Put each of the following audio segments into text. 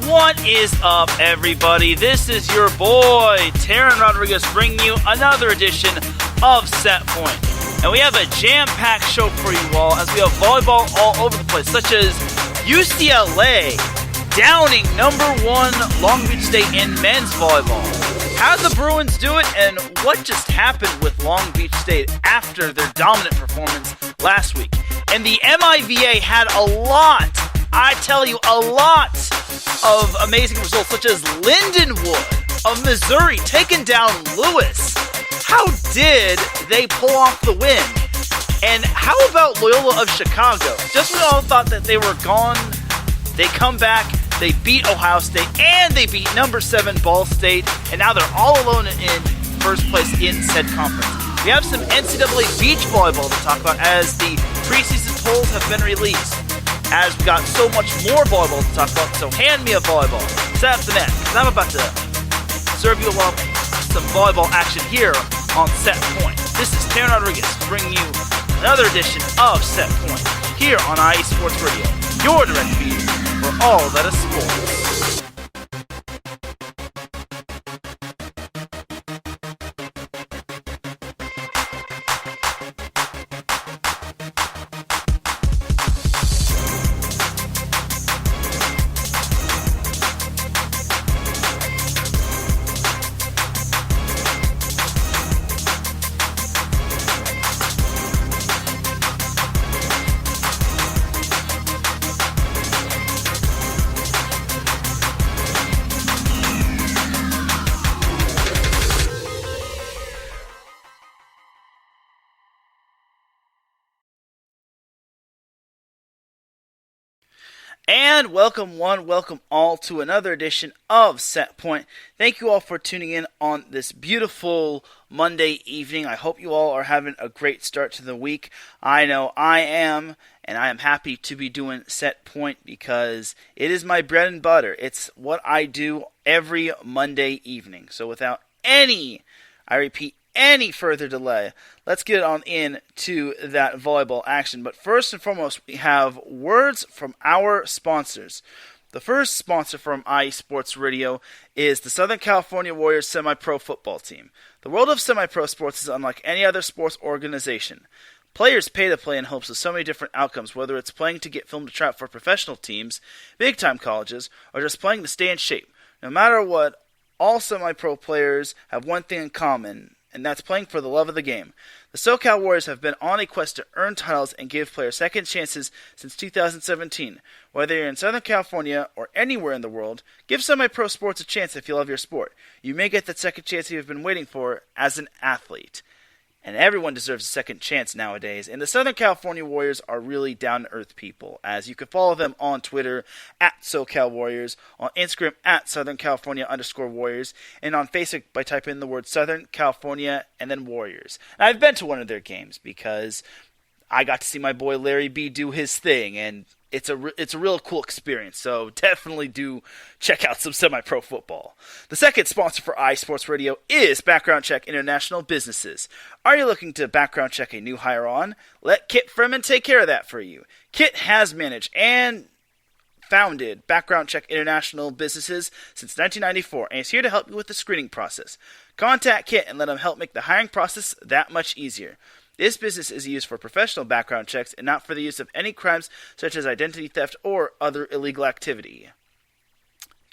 What is up, everybody? This is your boy, Teran Rodriguez, bringing you another edition of Set Point. And we have a jam-packed show for you all, as we have volleyball all over the place, such as UCLA downing No.1 Long Beach State in men's volleyball. How did the Bruins do it, and what just happened with Long Beach State after their dominant performance last week? And the MIVA had a lot of amazing results, such as Lindenwood of Missouri taking down Lewis. How did they pull off the win? And how about Loyola of Chicago? Just when we all thought that they were gone, they come back, they beat Ohio State, and they beat number 7 Ball State, and now they're all alone in first place in said conference. We have some NCAA beach volleyball to talk about as the preseason polls have been released. As we got so much more volleyball to talk about, so hand me a volleyball. Set up the net, because I'm about to serve you up some volleyball action here on Set Point. This is Teran Rodriguez bringing you another edition of Set Point here on IE Sports Radio, your direct feed for all that is sports. And welcome all to another edition of Set Point. Thank you all for tuning in on this beautiful Monday evening. I hope you all are having a great start to the week. I know I am, and I am happy to be doing Set Point because it is my bread and butter. It's what I do every Monday evening. So without any further delay, let's get on into that volleyball action. But first and foremost, we have words from our sponsors. The first sponsor from IE Sports Radio is the Southern California Warriors semi-pro football team. The world of semi-pro sports is unlike any other sports organization. Players pay to play in hopes of so many different outcomes, whether it's playing to get filmed to trap for professional teams, big-time colleges, or just playing to stay in shape. No matter what, all semi-pro players have one thing in common, and that's playing for the love of the game. The SoCal Warriors have been on a quest to earn titles and give players second chances since 2017. Whether you're in Southern California or anywhere in the world, give semi-pro sports a chance if you love your sport. You may get that second chance you've been waiting for as an athlete. And everyone deserves a second chance nowadays. And the Southern California Warriors are really down-to-earth people, as you can follow them on Twitter at SoCal Warriors, on Instagram at Southern California_Warriors, and on Facebook by typing in the word Southern California and then Warriors. And I've been to one of their games because I got to see my boy Larry B do his thing, and it's a real cool experience, so definitely do check out some semi-pro football. The second sponsor for IE Sports Radio is Background Check International Businesses. Are you looking to background check a new hire on? Let Kit Freeman take care of that for you. Kit has managed and founded Background Check International Businesses since 1994 and is here to help you with the screening process. Contact Kit and let him help make the hiring process that much easier. This business is used for professional background checks and not for the use of any crimes such as identity theft or other illegal activity.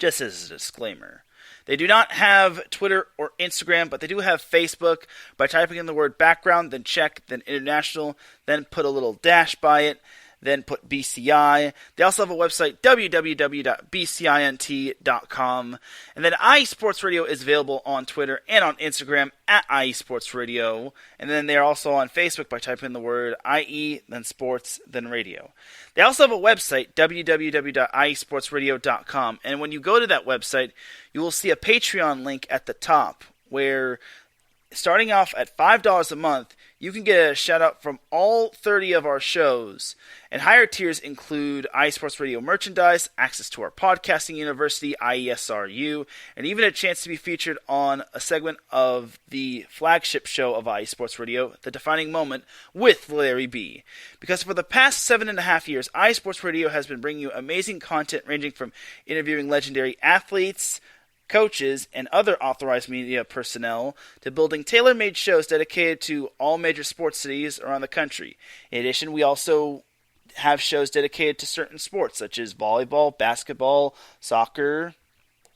Just as a disclaimer. They do not have Twitter or Instagram, but they do have Facebook. By typing in the word background, then check, then international, then put a little dash by it, then put BCI. They also have a website, www.bcint.com. And then IE Sports Radio is available on Twitter and on Instagram at IE Sports Radio. And then they're also on Facebook by typing in the word IE, then sports, then radio. They also have a website, www.iesportsradio.com. And when you go to that website, you will see a Patreon link at the top where, starting off at $5 a month, you can get a shout out from all 30 of our shows. And higher tiers include iSports Radio merchandise, access to our podcasting university, IESRU, and even a chance to be featured on a segment of the flagship show of iSports Radio, The Defining Moment, with Larry B. Because for the past 7.5 years, iSports Radio has been bringing you amazing content ranging from interviewing legendary athletes, coaches, and other authorized media personnel to building tailor-made shows dedicated to all major sports cities around the country. In addition, we also have shows dedicated to certain sports such as volleyball, basketball, soccer,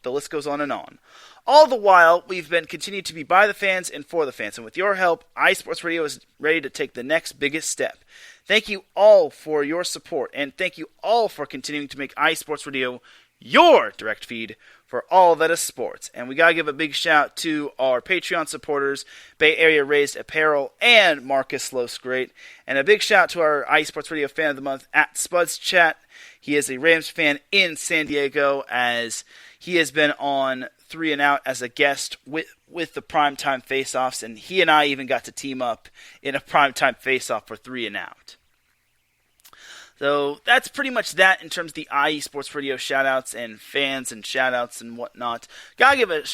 the list goes on and on. All the while, we've been continued to be by the fans and for the fans, and with your help, iSports Radio is ready to take the next biggest step. Thank you all for your support, and thank you all for continuing to make iSports Radio your direct feed for all that is sports. And we gotta give a big shout to our Patreon supporters, Bay Area Raised Apparel, and Marcus Losgreat. And a big shout to our iSports Radio Fan of the Month at Spuds Chat. He is a Rams fan in San Diego, as he has been on 3 and Out as a guest with the Primetime Face-Offs, and he and I even got to team up in a Primetime Face-Off for 3 and Out. So that's pretty much that in terms of the IE Sports Radio shoutouts and fans and shoutouts and whatnot. Gotta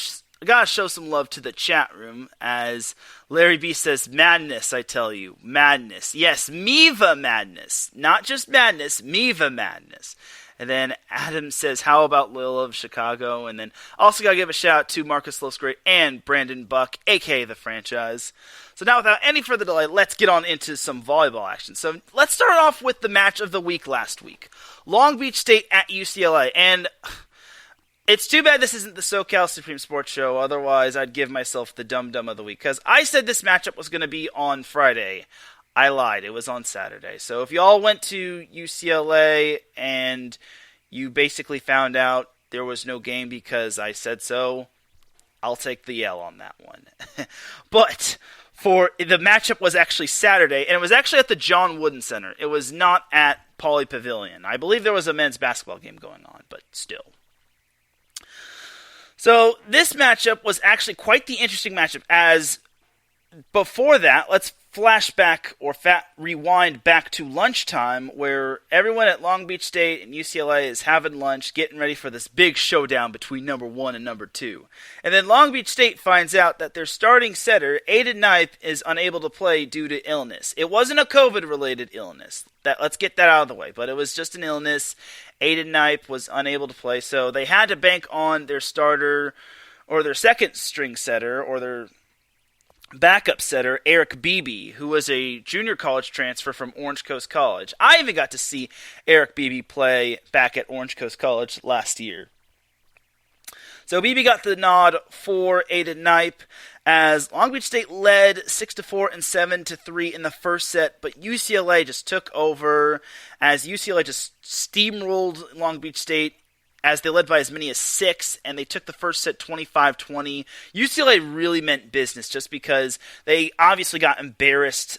show some love to the chat room, as Larry B says, madness, I tell you, madness. Yes, MIVA madness, not just madness, MIVA madness. And then Adam says, how about Lil of Chicago? And then also got to give a shout out to Marcus Losgreat and Brandon Buck, a.k.a. The Franchise. So now without any further delay, let's get on into some volleyball action. So let's start off with the match of the week last week. Long Beach State at UCLA. And it's too bad this isn't the SoCal Supreme Sports Show. Otherwise, I'd give myself the dum-dum of the week. Because I said this matchup was going to be on Friday. I lied. It was on Saturday. So if y'all went to UCLA and you basically found out there was no game because I said so, I'll take the L on that one. But for the matchup was actually Saturday, and it was actually at the John Wooden Center. It was not at Pauley Pavilion. I believe there was a men's basketball game going on, but still. So this matchup was actually quite the interesting matchup, as before that, let's flashback or rewind back to lunchtime, where everyone at Long Beach State and UCLA is having lunch, getting ready for this big showdown between number 1 and number 2. And then Long Beach State finds out that their starting setter, Aiden Knipe, is unable to play due to illness. It wasn't a COVID-related illness. Let's get that out of the way, but it was just an illness. Aiden Knipe was unable to play, so they had to bank on their starter, or their second string setter, or their backup setter, Eric Beebe, who was a junior college transfer from Orange Coast College. I even got to see Eric Beebe play back at Orange Coast College last year. So Beebe got the nod for Aiden Knipe, as Long Beach State led 6-4 and 7-3 in the first set, but UCLA just took over, as UCLA just steamrolled Long Beach State, as they led by as many as 6, and they took the first set 25-20. UCLA really meant business, just because they obviously got embarrassed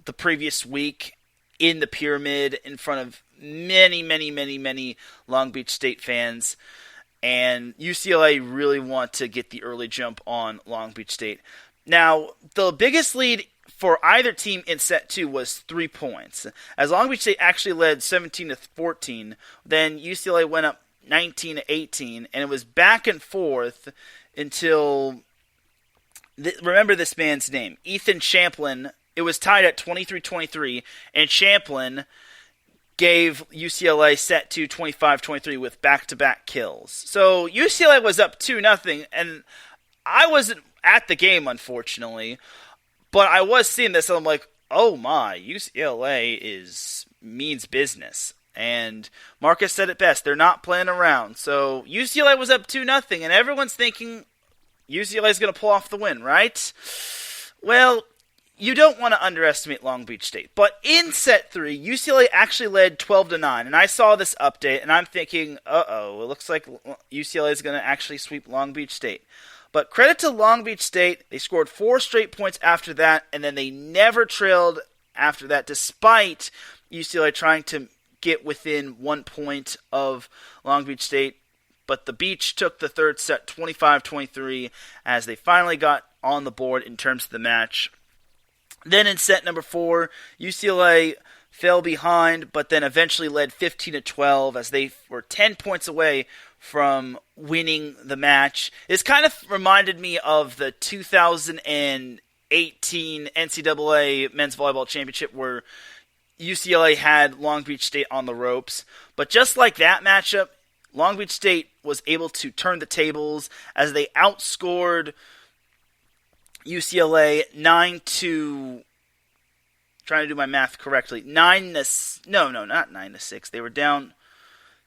the previous week in the Pyramid in front of many Long Beach State fans, and UCLA really want to get the early jump on Long Beach State. Now, the biggest lead for either team in set 2 was 3 points. As Long Beach State actually led 17-14, then UCLA went up 19-18, and it was back and forth until, remember this man's name, Ethan Champlin. It was tied at 23-23, and Champlin gave UCLA set 2 25-23 with back-to-back kills. So UCLA was up 2-0, and I wasn't at the game, unfortunately, but I was seeing this, and I'm like, oh my, UCLA means business. And Marcus said it best, they're not playing around. So UCLA was up 2-0, and everyone's thinking UCLA is going to pull off the win, right? Well, you don't want to underestimate Long Beach State. But in set 3, UCLA actually led 12-9, and I saw this update, and I'm thinking, it looks like UCLA is going to actually sweep Long Beach State. But credit to Long Beach State, they scored 4 straight points after that, and then they never trailed after that, despite UCLA trying to get within 1 point of Long Beach State. But the Beach took the third set 25-23 as they finally got on the board in terms of the match. Then in set number 4, UCLA fell behind, but then eventually led 15-12 as they were 10 points away from winning the match. This kind of reminded me of the 2018 NCAA Men's Volleyball Championship where UCLA had Long Beach State on the ropes. But just like that matchup, Long Beach State was able to turn the tables as they outscored UCLA 9-, trying to do my math correctly, 9-6. They were down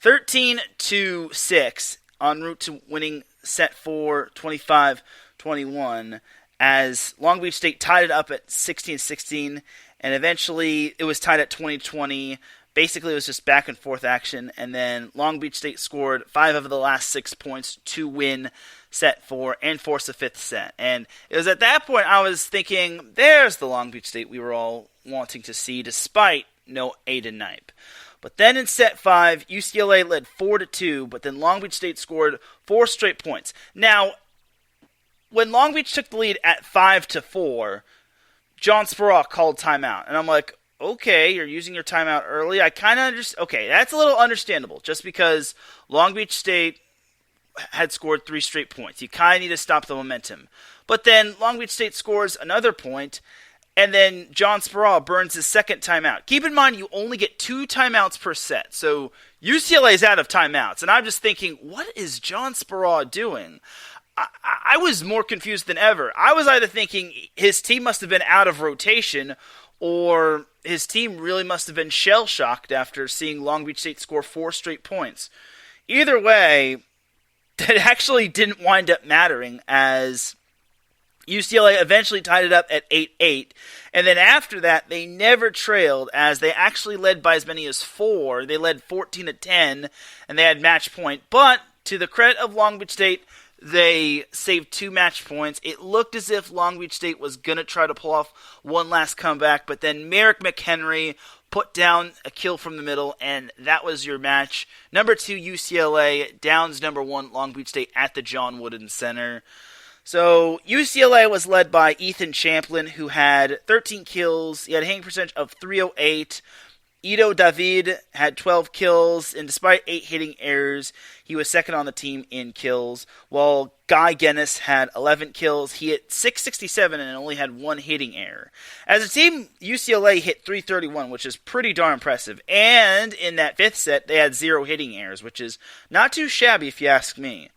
13-6 en route to winning set 4, 25-21, as Long Beach State tied it up at 16-16, and eventually it was tied at 20-20. Basically, it was just back and forth action, and then Long Beach State scored 5 of the last 6 points to win set 4 and force the 5th set. And it was at that point I was thinking, there's the Long Beach State we were all wanting to see, despite no Aiden Knipe. But then in set 5, UCLA led 4-2, but then Long Beach State scored 4 straight points. Now, when Long Beach took the lead at 5-4, John Speraw called timeout, and I'm like, okay, you're using your timeout early. I kind of understand. Okay, that's a little understandable, just because Long Beach State had scored 3 straight points. You kind of need to stop the momentum. But then Long Beach State scores another point, and then John Speraw burns his second timeout. Keep in mind, you only get 2 timeouts per set, so UCLA is out of timeouts. And I'm just thinking, what is John Speraw doing? I was more confused than ever. I was either thinking his team must have been out of rotation, or his team really must have been shell-shocked after seeing Long Beach State score 4 straight points. Either way, that actually didn't wind up mattering, as UCLA eventually tied it up at 8-8, and then after that, they never trailed, as they actually led by as many as 4. They led 14-10, and they had match point. But, to the credit of Long Beach State, they saved 2 match points. It looked as if Long Beach State was going to try to pull off one last comeback, but then Merrick McHenry put down a kill from the middle, and that was your match. Number 2, UCLA, downs number 1, Long Beach State at the John Wooden Center. So UCLA was led by Ethan Champlin, who had 13 kills. He had a hitting percentage of .308. Ido David had 12 kills, and despite 8 hitting errors, he was second on the team in kills, while Guy Guinness had 11 kills. He hit .667 and only had 1 hitting error. As a team, UCLA hit .331, which is pretty darn impressive, and in that 5th set, they had 0 hitting errors, which is not too shabby if you ask me.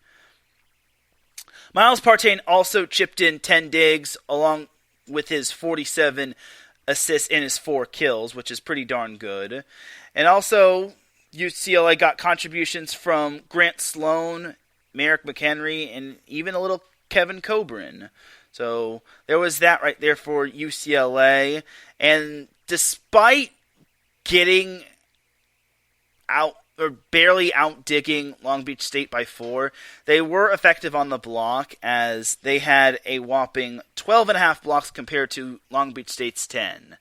Miles Partain also chipped in 10 digs, along with his 47 assists in his 4 kills, which is pretty darn good. And also, UCLA got contributions from Grant Sloan, Merrick McHenry, and even a little Kevin Coburn. So there was that right there for UCLA. And despite getting out, or barely out-digging Long Beach State by 4, they were effective on the block, as they had a whopping 12.5 blocks compared to Long Beach State's 10.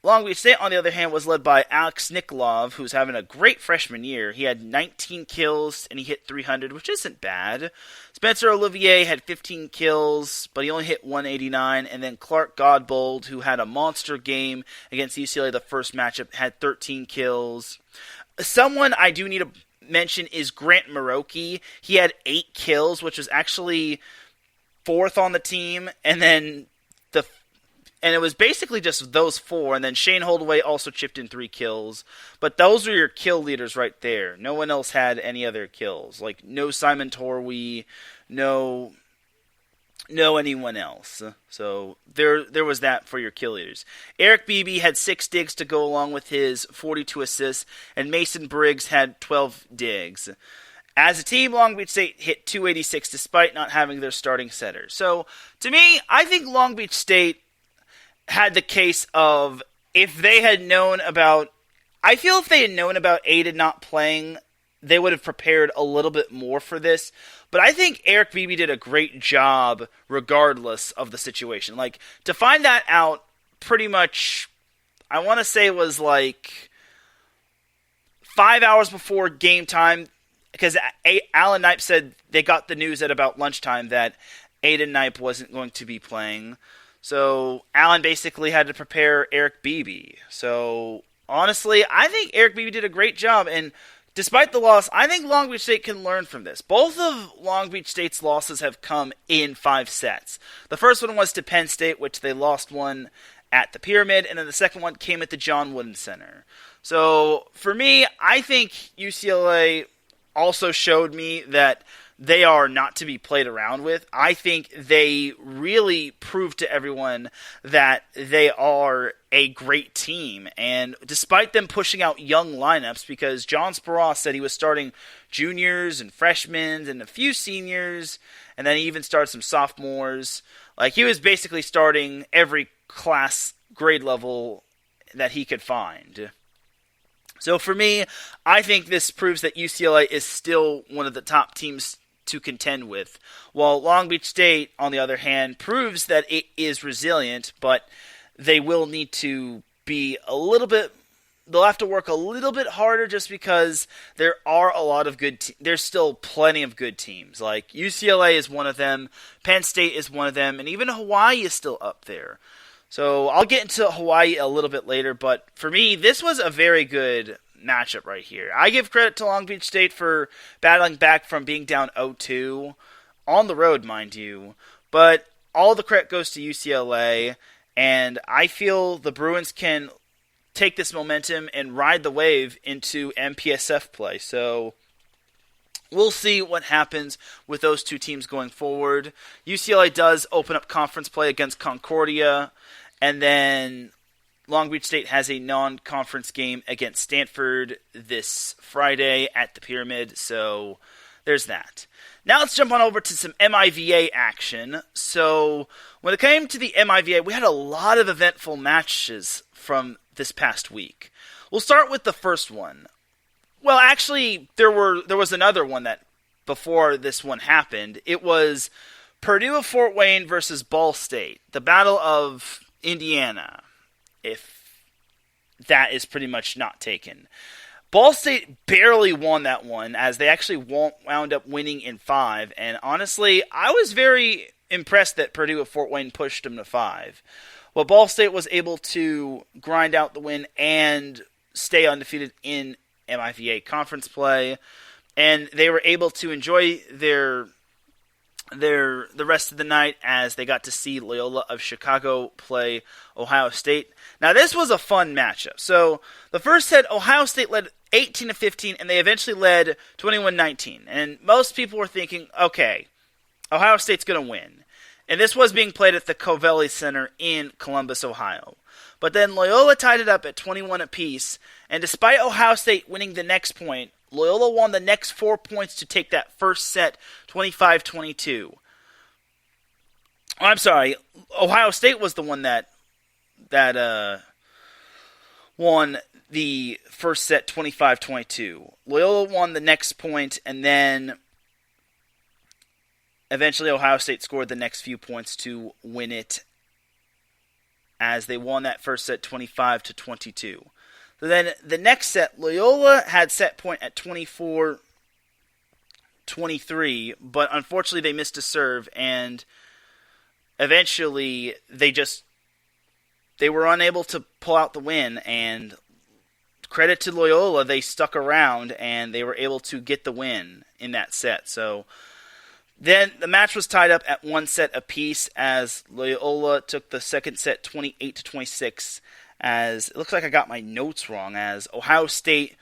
Long Beach State, on the other hand, was led by Alex Nikolov, who's having a great freshman year. He had 19 kills, and he hit .300, which isn't bad. Spencer Olivier had 15 kills, but he only hit .189, and then Clark Godbold, who had a monster game against UCLA the first matchup, had 13 kills. Someone I do need to mention is Grant Maroki. He had 8 kills, which was actually 4th on the team, and it was basically just those 4, and then Shane Holdaway also chipped in 3 kills. But those are your kill leaders right there. No one else had any other kills. Like, no Simon Torwey, no anyone else. So there was that for your kill leaders. Eric Beebe had 6 digs to go along with his 42 assists, and Mason Briggs had 12 digs. As a team, Long Beach State hit .286 despite not having their starting setter. So, to me, I think Long Beach State had the case of, if they had known about, I feel if they had known about Aiden not playing, they would have prepared a little bit more for this. But I think Eric Beebe did a great job regardless of the situation. Like, to find that out pretty much, I want to say it was like 5 hours before game time, because Alan Knipe said they got the news at about lunchtime that Aiden Knipe wasn't going to be playing. So Allen basically had to prepare Eric Beebe. So honestly, I think Eric Beebe did a great job, and despite the loss, I think Long Beach State can learn from this. Both of Long Beach State's losses have come in 5 sets. The first one was to Penn State, which they lost one at the Pyramid, and then the second one came at the John Wooden Center. So for me, I think UCLA also showed me that they are not to be played around with. I think they really proved to everyone that they are a great team. And despite them pushing out young lineups, because John Sparrow said he was starting juniors and freshmen and a few seniors, and then he even started some sophomores. Like, he was basically starting every class grade level that he could find. So for me, I think this proves that UCLA is still one of the top teams to contend with, while Long Beach State, on the other hand, proves that it is resilient, but they will need to be a little bit, they'll have to work a little bit harder just because there are a lot of good, there's still plenty of good teams. Like, UCLA is one of them, Penn State is one of them, and even Hawaii is still up there. So I'll get into Hawaii a little bit later, but for me, this was a very good matchup right here. I give credit to Long Beach State for battling back from being down 0-2 on the road, mind you, but all the credit goes to UCLA, and I feel the Bruins can take this momentum and ride the wave into MPSF play. So we'll see what happens with those two teams going forward. UCLA does open up conference play against Concordia, and then Long Beach State has a non-conference game against Stanford this Friday at the Pyramid, so there's that. Now let's jump on over to some MIVA action. So when it came to the MIVA, we had a lot of eventful matches from this past week. We'll start with the first one. Well, actually, there was another one that before this one happened. It was Purdue of Fort Wayne versus Ball State, the Battle of Indiana, if that is pretty much not taken. Ball State barely won that one, as they actually wound up winning in 5, and honestly, I was very impressed that Purdue of Fort Wayne pushed them to 5. Well, Ball State was able to grind out the win and stay undefeated in MIVA conference play, and they were able to enjoy the rest of the night as they got to see Loyola of Chicago play Ohio State. Now, this was a fun matchup. So, the first set, Ohio State led 18-15, and they eventually led 21-19. And most people were thinking, okay, Ohio State's going to win. And this was being played at the Covelli Center in Columbus, Ohio. But then Loyola tied it up at 21 apiece, and despite Ohio State winning the next point, Loyola won the next 4 points to take that first set 25-22. Oh, I'm sorry, Ohio State was the one that won the first set 25-22. Loyola won the next point, and then eventually Ohio State scored the next few points to win it, as they won that first set 25-22. So then the next set, Loyola had set point at 24-23, but unfortunately they missed a serve, and eventually they were unable to pull out the win, and credit to Loyola, they stuck around, and they were able to get the win in that set. So then the match was tied up at 1 set apiece, as Loyola took the second set 28-26, as it looks like I got my notes wrong, as Ohio State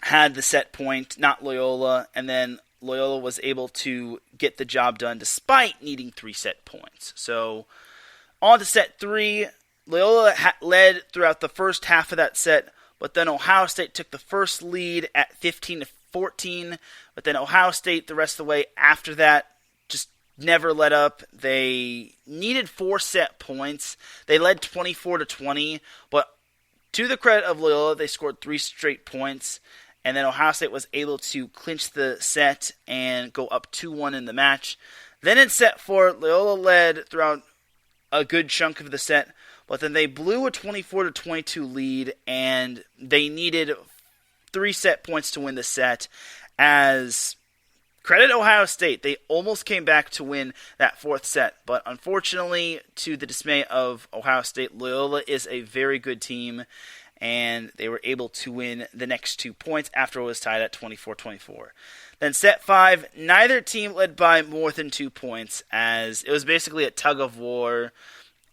had the set point, not Loyola, and then Loyola was able to get the job done despite needing 3 set points. So on to set 3, Loyola led throughout the first half of that set, but then Ohio State took the first lead at 15-14, but then Ohio State the rest of the way after that just never let up. They needed 4 set points. They led 24-20, but to the credit of Loyola, they scored 3 straight points, and then Ohio State was able to clinch the set and go up 2-1 in the match. Then in set 4, Loyola led throughout a good chunk of the set, but then they blew a 24-22 lead, and they needed 3 set points to win the set, as credit Ohio State. They almost came back to win that fourth set, but unfortunately, to the dismay of Ohio State, Loyola is a very good team, and they were able to win the next 2 points after it was tied at 24-24. Then set 5, neither team led by more than 2 points, as it was basically a tug of war,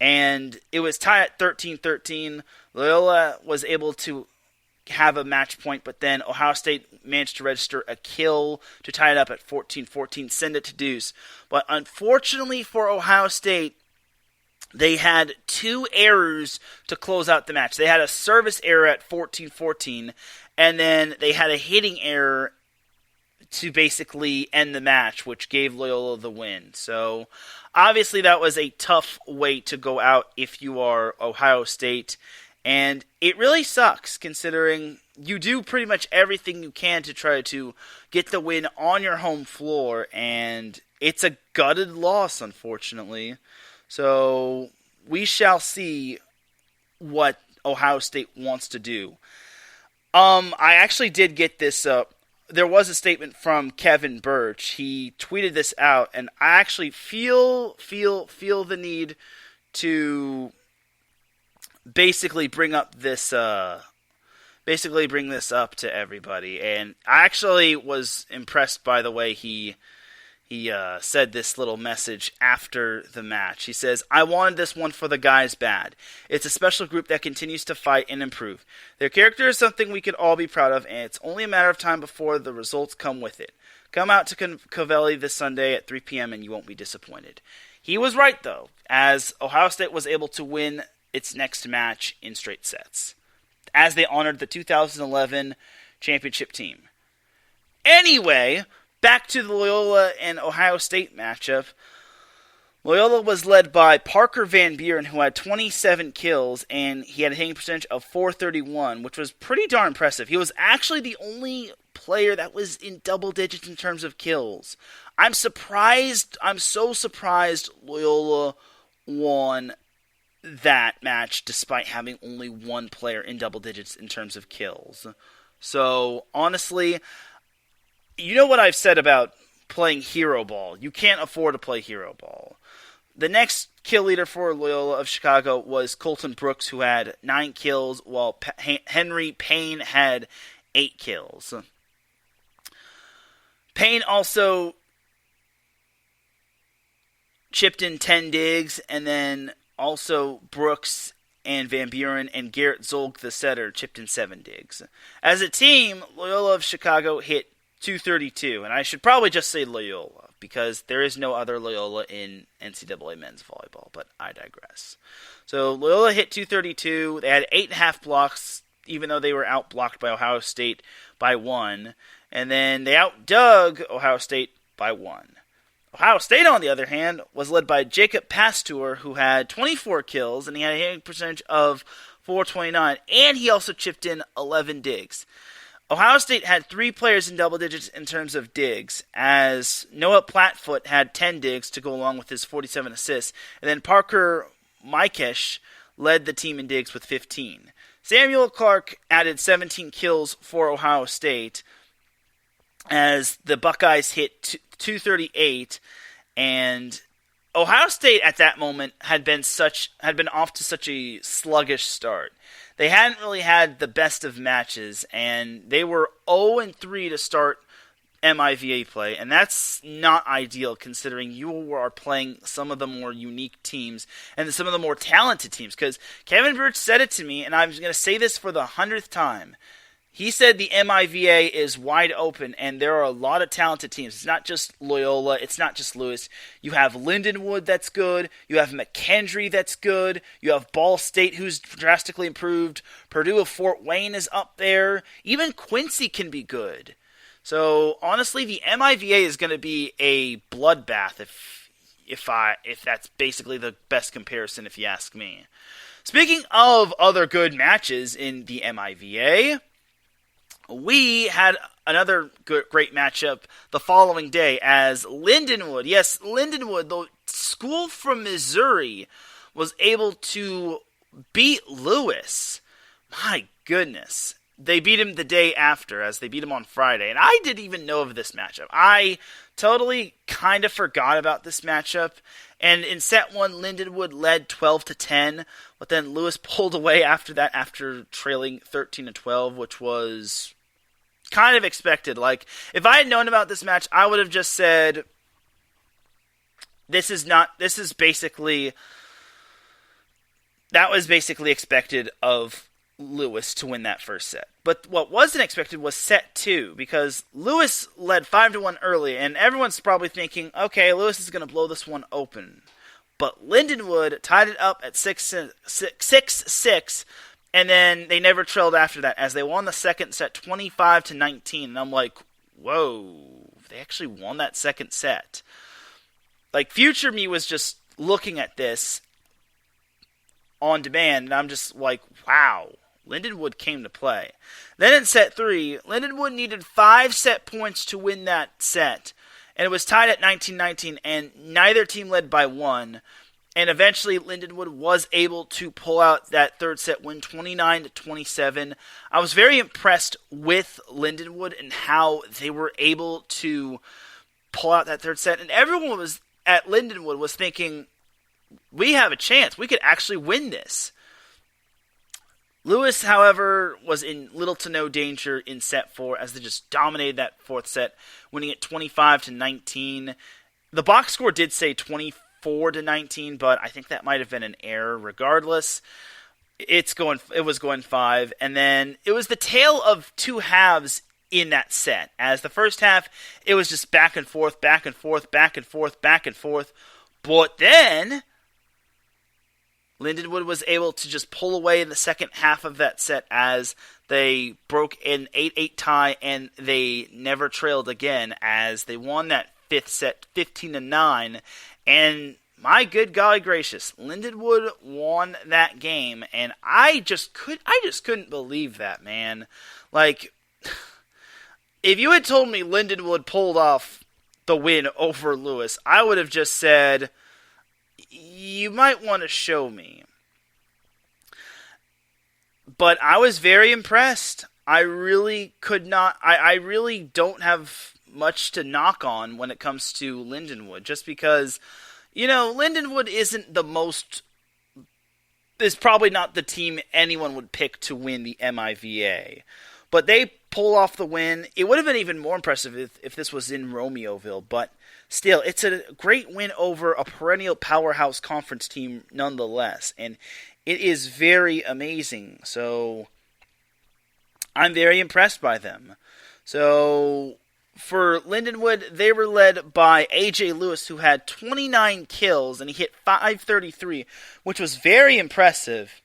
and it was tied at 13-13. Loyola was able to have a match point, but then Ohio State managed to register a kill to tie it up at 14-14, send it to deuce. But unfortunately for Ohio State, they had 2 errors to close out the match. They had a service error at 14-14, and then they had a hitting error to basically end the match, which gave Loyola the win. So obviously that was a tough way to go out if you are Ohio State. And it really sucks, considering you do pretty much everything you can to try to get the win on your home floor, and it's a gutted loss, unfortunately. So we shall see what Ohio State wants to do. I actually did get this. There was a statement from Kevin Birch. He tweeted this out, and I actually feel the need to basically bring this up to everybody. And I actually was impressed by the way he said this little message after the match. He says, "I wanted this one for the guys bad. It's a special group that continues to fight and improve. Their character is something we could all be proud of, and it's only a matter of time before the results come with it. Come out to Covelli this Sunday at 3 p.m. and you won't be disappointed." He was right, though, as Ohio State was able to win its next match in straight sets, as they honored the 2011 championship team. Anyway, back to the Loyola and Ohio State matchup. Loyola was led by Parker Van Buren, who had 27 kills, and he had a hitting percentage of .431, which was pretty darn impressive. He was actually the only player that was in double digits in terms of kills. I'm so surprised Loyola won that match despite having only one player in double digits in terms of kills. So honestly, you know what I've said about playing hero ball. You can't afford to play hero ball. The next kill leader for Loyola of Chicago was Colton Brooks, who had 9 kills, while Henry Payne had 8 kills. Payne also chipped in 10 digs, and then also Brooks and Van Buren and Garrett Zolg, the setter, chipped in 7 digs. As a team, Loyola of Chicago hit .232, and I should probably just say Loyola, because there is no other Loyola in NCAA men's volleyball, but I digress. So Loyola hit .232, they had 8.5 blocks, even though they were outblocked by Ohio State by 1, and then they outdug Ohio State by 1. Ohio State, on the other hand, was led by Jacob Pasteur, who had 24 kills, and he had a hitting percentage of .429, and he also chipped in 11 digs. Ohio State had 3 players in double digits in terms of digs, as Noah Plattfoot had 10 digs to go along with his 47 assists, and then Parker Mikesh led the team in digs with 15. Samuel Clark added 17 kills for Ohio State, as the Buckeyes hit .238, and Ohio State at that moment had been off to such a sluggish start. They hadn't really had the best of matches, and they were 0-3 to start MIVA play, and that's not ideal considering you are playing some of the more unique teams and some of the more talented teams. Because Kevin Birch said it to me, and I'm going to say this for the 100th time. He said the MIVA is wide open, and there are a lot of talented teams. It's not just Loyola. It's not just Lewis. You have Lindenwood that's good. You have McKendree that's good. You have Ball State, who's drastically improved. Purdue of Fort Wayne is up there. Even Quincy can be good. So, honestly, the MIVA is going to be a bloodbath if that's basically the best comparison, if you ask me. Speaking of other good matches in the MIVA, we had another great matchup the following day as Lindenwood, the school from Missouri, was able to beat Lewis. My goodness. they beat him the day after, as they beat him on Friday. And I didn't even know of this matchup. I totally kind of forgot about this matchup. And in set 1, Lindenwood led 12-10, but then Lewis pulled away after that, after trailing 13-12, which was kind of expected. Like, if I had known about this match, I would have just said, that was basically expected of Lewis to win that first set. But what wasn't expected was set 2, because Lewis led 5-1 early, and everyone's probably thinking, okay, Lewis is going to blow this one open. But Lindenwood tied it up at 6-6, and then they never trailed after that, as they won the second set 25-19. And I'm like, whoa, they actually won that second set. Like, future me was just looking at this on demand, and I'm just like, wow, Lindenwood came to play. Then in set 3, Lindenwood needed 5 set points to win that set, and it was tied at 19-19, and neither team led by 1. And eventually, Lindenwood was able to pull out that third set win, 29-27. I was very impressed with Lindenwood and how they were able to pull out that third set, and everyone was at Lindenwood was thinking, we have a chance. We could actually win this. Lewis, however, was in little to no danger in set 4 as they just dominated that fourth set, winning it 25-19. The box score did say 24-19, but I think that might have been an error. Regardless, it was going 5, and then it was the tale of two halves in that set. As the first half, it was just back and forth, back and forth, back and forth, back and forth. But then Lindenwood was able to just pull away in the second half of that set as they broke an 8-8 tie, and they never trailed again as they won that fifth set 15-9. And my good golly gracious, Lindenwood won that game, and I just couldn't believe that, man. Like, if you had told me Lindenwood pulled off the win over Lewis, I would have just said, you might want to show me. But I was very impressed. I really don't have much to knock on when it comes to Lindenwood, just because, Lindenwood is probably not the team anyone would pick to win the MIVA. But they pull off the win. It would have been even more impressive if this was in Romeoville, but still, it's a great win over a perennial powerhouse conference team nonetheless, and it is very amazing. So I'm very impressed by them. So for Lindenwood, they were led by A.J. Lewis, who had 29 kills, and he hit .533, which was very impressive.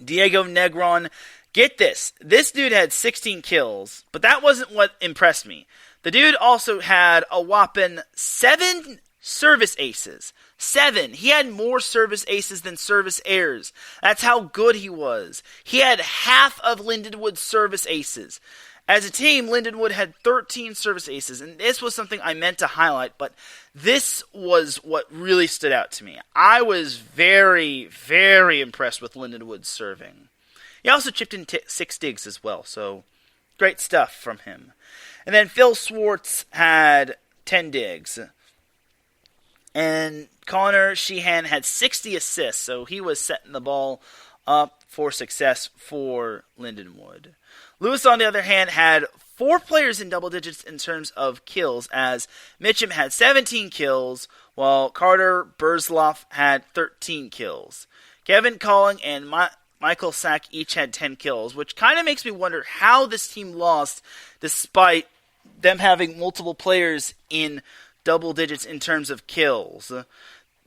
Diego Negron, get this dude had 16 kills, but that wasn't what impressed me. The dude also had a whopping 7 service aces. 7. He had more service aces than service errors. That's how good he was. He had half of Lindenwood's service aces. As a team, Lindenwood had 13 service aces, and this was something I meant to highlight, but this was what really stood out to me. I was very, very impressed with Lindenwood's serving. He also chipped in 6 digs as well, so great stuff from him. And then Phil Swartz had 10 digs. And Connor Sheehan had 60 assists, so he was setting the ball up for success for Lindenwood. Lewis, on the other hand, had 4 players in double digits in terms of kills, as Mitchum had 17 kills, while Carter Burzloff had 13 kills. Kevin Calling and Michael Sack each had 10 kills, which kind of makes me wonder how this team lost despite them having multiple players in double digits in terms of kills.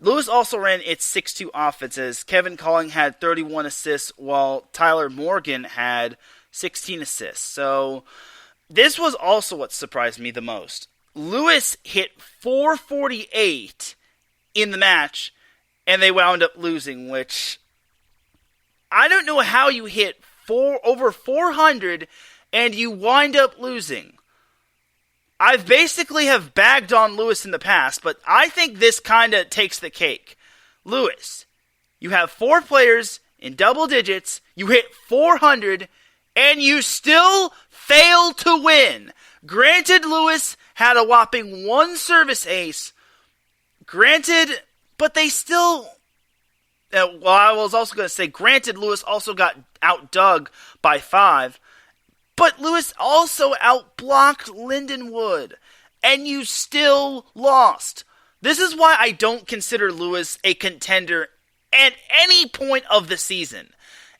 Lewis also ran its 6-2 offense, as Kevin Calling had 31 assists, while Tyler Morgan had 16 assists. So this was also what surprised me the most. Lewis hit 448 in the match, and they wound up losing, which I don't know how you hit over 400 and you wind up losing. I've basically have bagged on Lewis in the past, but I think this kind of takes the cake. Lewis, you have 4 players in double digits, you hit 400, and you still failed to win. Granted, Lewis had a whopping 1 service ace. Granted, but they still... well, I was also going to say, granted, Lewis also got outdug by 5. But Lewis also outblocked Lindenwood. And you still lost. This is why I don't consider Lewis a contender at any point of the season.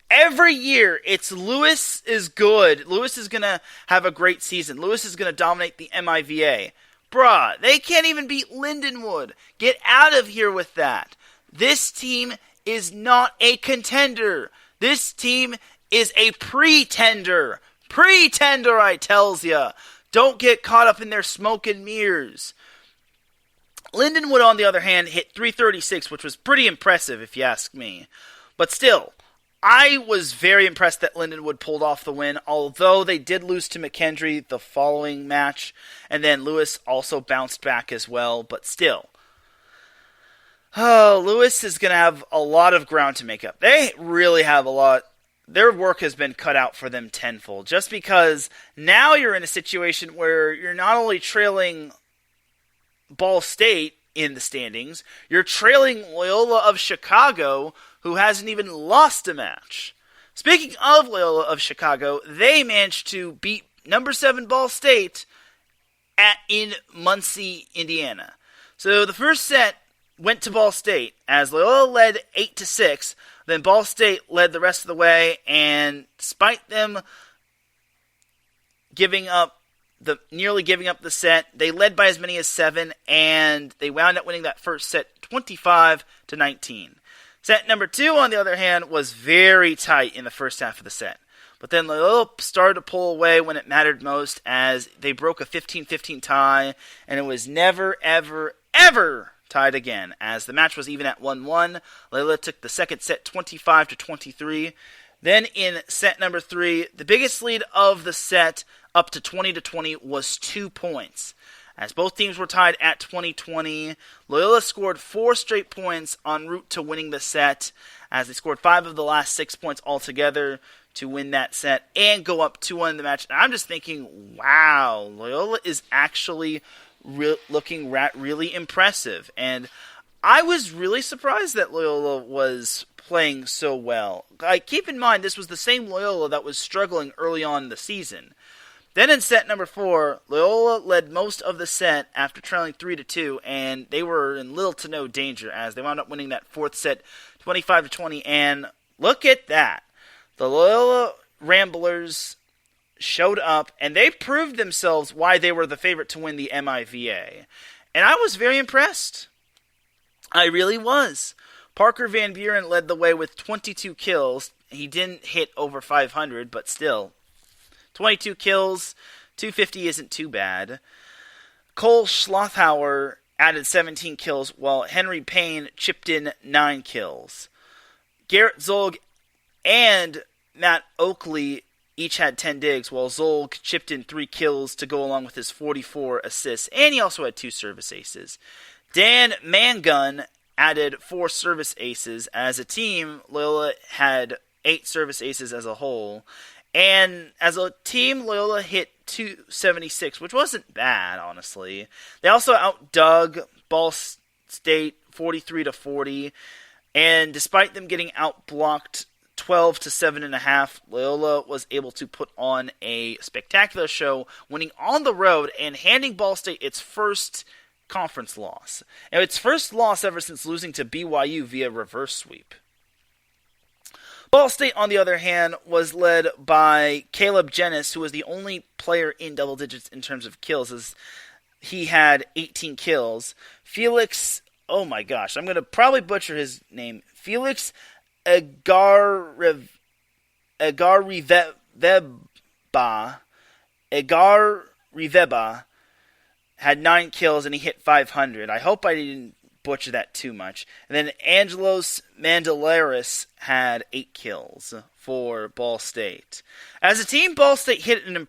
Every year, it's Lewis is good. Lewis is going to have a great season. Lewis is going to dominate the MIVA. Bruh, they can't even beat Lindenwood. Get out of here with that. This team is not a contender. This team is a pretender. Pretender, I tells ya. Don't get caught up in their smoke and mirrors. Lindenwood, on the other hand, hit .336, which was pretty impressive, if you ask me. But still, I was very impressed that Lindenwood pulled off the win, although they did lose to McKendry the following match, and then Lewis also bounced back as well, but still. Oh, Lewis is going to have a lot of ground to make up. They really have a lot. Their work has been cut out for them tenfold, just because now you're in a situation where you're not only trailing Ball State in the standings, you're trailing Loyola of Chicago, who hasn't even lost a match. Speaking of Loyola of Chicago, they managed to beat number 7 Ball State in Muncie, Indiana. So the first set went to Ball State as Loyola led 8-6. Then Ball State led the rest of the way, and despite them nearly giving up the set, they led by as many as 7, and they wound up winning that first set 25-19. Set number 2, on the other hand, was very tight in the first half of the set. But then Loyola started to pull away when it mattered most as they broke a 15-15 tie, and it was never, ever, ever tied again, as the match was even at 1-1. Loyola took the second set 25-23. Then in set number 3, the biggest lead of the set, up to 20-20, was 2 points. As both teams were tied at 20-20, Loyola scored 4 straight points en route to winning the set, as they scored 5 of the last 6 points altogether to win that set and go up 2-1 in the match. And I'm just thinking, wow, Loyola is actually looking really impressive. And I was really surprised that Loyola was playing so well. Keep in mind, this was the same Loyola that was struggling early on in the season. Then in set number 4, Loyola led most of the set after trailing 3-2, and they were in little to no danger as they wound up winning that fourth set 25-20. And look at that. The Loyola Ramblers showed up, and they proved themselves why they were the favorite to win the MIVA. And I was very impressed. I really was. Parker Van Buren led the way with 22 kills. He didn't hit over 500, but still. 22 kills, 250 isn't too bad. Cole Schlothauer added 17 kills, while Henry Payne chipped in 9 kills. Garrett Zolg and Matt Oakley each had 10 digs, while Zolg chipped in 3 kills to go along with his 44 assists, and he also had 2 service aces. Dan Mangun added 4 service aces. As a team, Loyola had 8 service aces as a whole, and as a team, Loyola hit 276, which wasn't bad, honestly. They also outdug Ball State 43-40, and despite them getting outblocked 12-7.5, Loyola was able to put on a spectacular show, winning on the road and handing Ball State its first conference loss. And its first loss ever since losing to BYU via reverse sweep. Ball State, on the other hand, was led by Caleb Jennis, who was the only player in double digits in terms of kills, as he had 18 kills. Felix, oh my gosh, I'm going to probably butcher his name. Felix Agariveba had 9 kills and he hit 500. I hope I didn't butcher that too much. And then Angelos Mandelaris had 8 kills for Ball State. As a team, Ball State hit an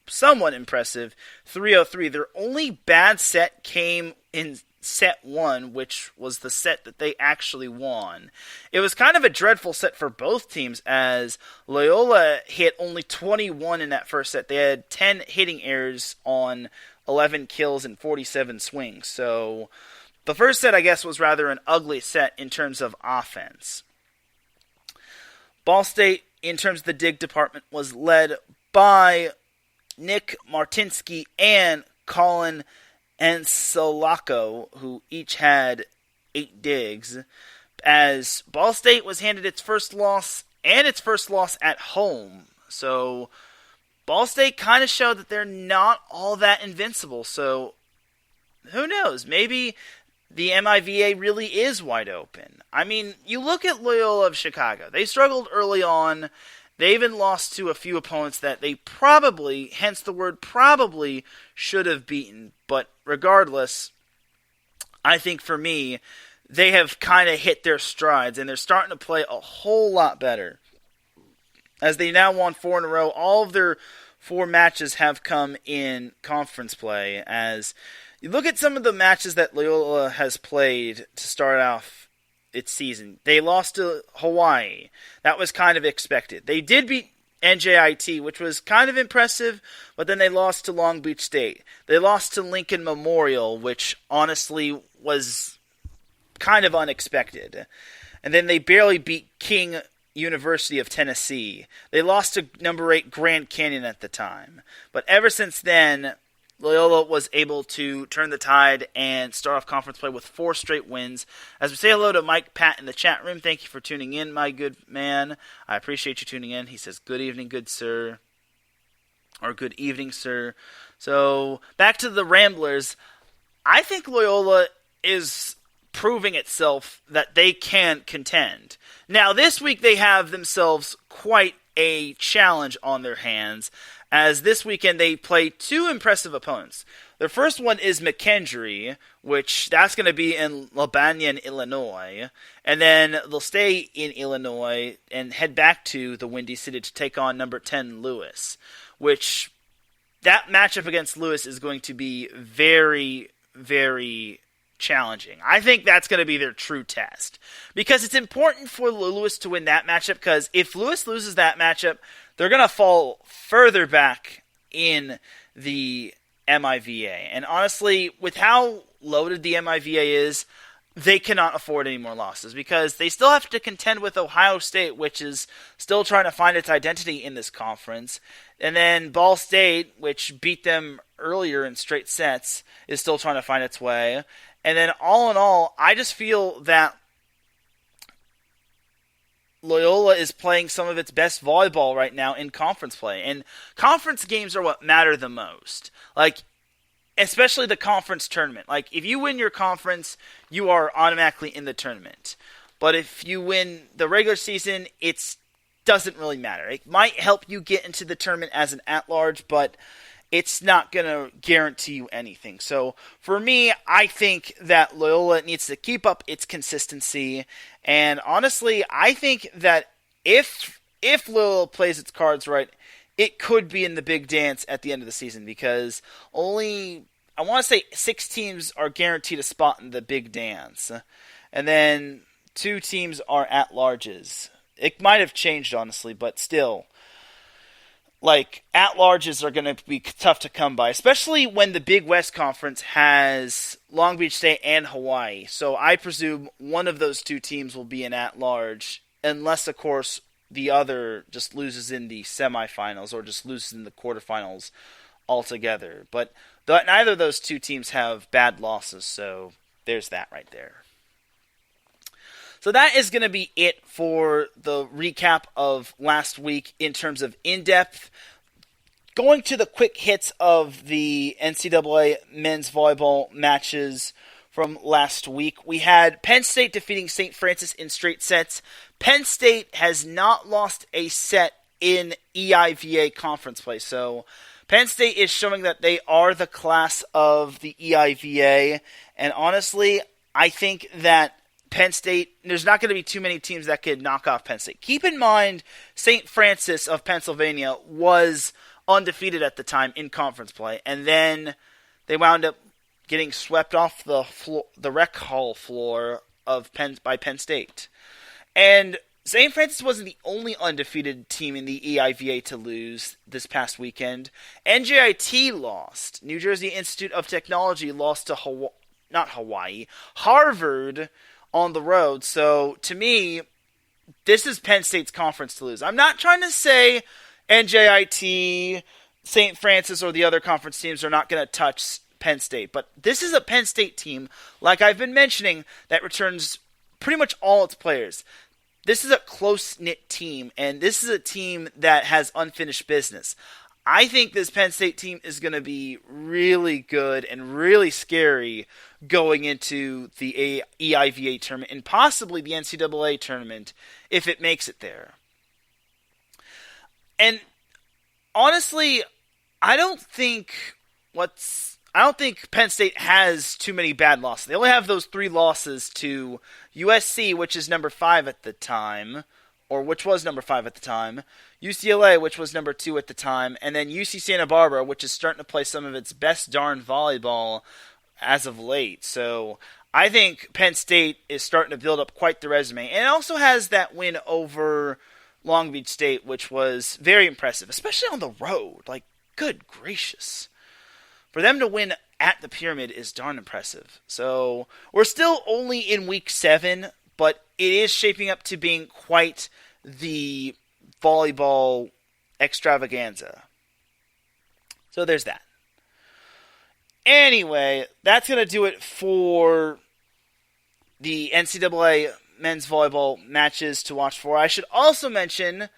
somewhat impressive 303. Their only bad set came in set one, which was the set that they actually won. It was kind of a dreadful set for both teams, as Loyola hit only 21 in that first set. They had 10 hitting errors on 11 kills and 47 swings. So the first set, I guess, was rather an ugly set in terms of offense. Ball State, in terms of the dig department, was led by Nick Martinsky and Colin Anselacco, who each had 8 digs, as Ball State was handed its first loss and its first loss at home. So Ball State kind of showed that they're not all that invincible. So who knows? Maybe the MIVA really is wide open. I mean, you look at Loyola of Chicago. They struggled early on. They even lost to a few opponents that they probably, hence the word probably, should have beaten. But regardless, I think for me, they have kind of hit their strides, and they're starting to play a whole lot better. As they now won 4 in a row, all of their 4 matches have come in conference play. As you look at some of the matches that Loyola has played to start off its season, they lost to Hawaii. That was kind of expected. They did beat NJIT, which was kind of impressive, but then they lost to Long Beach State. They lost to Lincoln Memorial, which honestly was kind of unexpected. And then they barely beat King University of Tennessee. They lost to number 8 Grand Canyon at the time. But ever since then, Loyola was able to turn the tide and start off conference play with 4 straight wins. As we say hello to Mike Pat in the chat room, thank you for tuning in, my good man. I appreciate you tuning in. He says, good evening, good sir. Or good evening, sir. So, back to the Ramblers. I think Loyola is proving itself that they can contend. Now, this week they have themselves quite a challenge on their hands, as this weekend they play 2 impressive opponents. Their first one is McKendree, which that's going to be in Lebanon, Illinois. And then they'll stay in Illinois and head back to the Windy City to take on number 10 Lewis, which that matchup against Lewis is going to be very, very challenging. I think that's going to be their true test, because it's important for Lewis to win that matchup, because if Lewis loses that matchup, they're going to fall further back in the MIVA. And honestly, with how loaded the MIVA is, they cannot afford any more losses, because they still have to contend with Ohio State, which is still trying to find its identity in this conference. And then Ball State, which beat them earlier in straight sets, is still trying to find its way. And then all in all, I just feel that Loyola is playing some of its best volleyball right now in conference play. And conference games are what matter the most. Like, especially the conference tournament. Like, if you win your conference, you are automatically in the tournament. But if you win the regular season, it doesn't really matter. It might help you get into the tournament as an at-large, but it's not going to guarantee you anything. So, for me, I think that Loyola needs to keep up its consistency. And honestly, I think that if Loyola plays its cards right, it could be in the big dance at the end of the season, because only, I want to say 6 teams are guaranteed a spot in the big dance. And then 2 teams are at-larges. It might have changed, honestly, but still, like, at-larges are going to be tough to come by, especially when the Big West Conference has Long Beach State and Hawaii. So I presume one of those 2 teams will be an at-large, unless, of course, the other just loses in the semifinals or just loses in the quarterfinals altogether. But neither of those 2 teams have bad losses, so there's that right there. So that is going to be it for the recap of last week in terms of in-depth. Going to the quick hits of the NCAA men's volleyball matches from last week. We had Penn State defeating St. Francis in straight sets. Penn State has not lost a set in EIVA conference play. So Penn State is showing that they are the class of the EIVA. And honestly, I think that Penn State, there's not going to be too many teams that could knock off Penn State. Keep in mind, St. Francis of Pennsylvania was undefeated at the time in conference play, and then they wound up getting swept off the rec hall floor by Penn State. And St. Francis wasn't the only undefeated team in the EIVA to lose this past weekend. NJIT lost. New Jersey Institute of Technology lost to Harvard on the road. So, to me, this is Penn State's conference to lose. I'm not trying to say NJIT, St. Francis, or the other conference teams are not going to touch Penn State. But this is a Penn State team, like I've been mentioning, that returns pretty much all its players. This is a close-knit team, and this is a team that has unfinished business. I think this Penn State team is going to be really good and really scary going into the EIVA tournament and possibly the NCAA tournament if it makes it there. And honestly, I don't think Penn State has too many bad losses. They only have those 3 losses to USC, which is number 5 at the time, or which was number 5 at the time, UCLA, which was number 2 at the time, and then UC Santa Barbara, which is starting to play some of its best darn volleyball as of late. So I think Penn State is starting to build up quite the resume. And it also has that win over Long Beach State, which was very impressive, especially on the road. Like, good gracious. For them to win at the Pyramid is darn impressive. So, we're still only in week 7, but it is shaping up to being quite the volleyball extravaganza. So, there's that. Anyway, that's going to do it for the NCAA men's volleyball matches to watch for. I should also mention,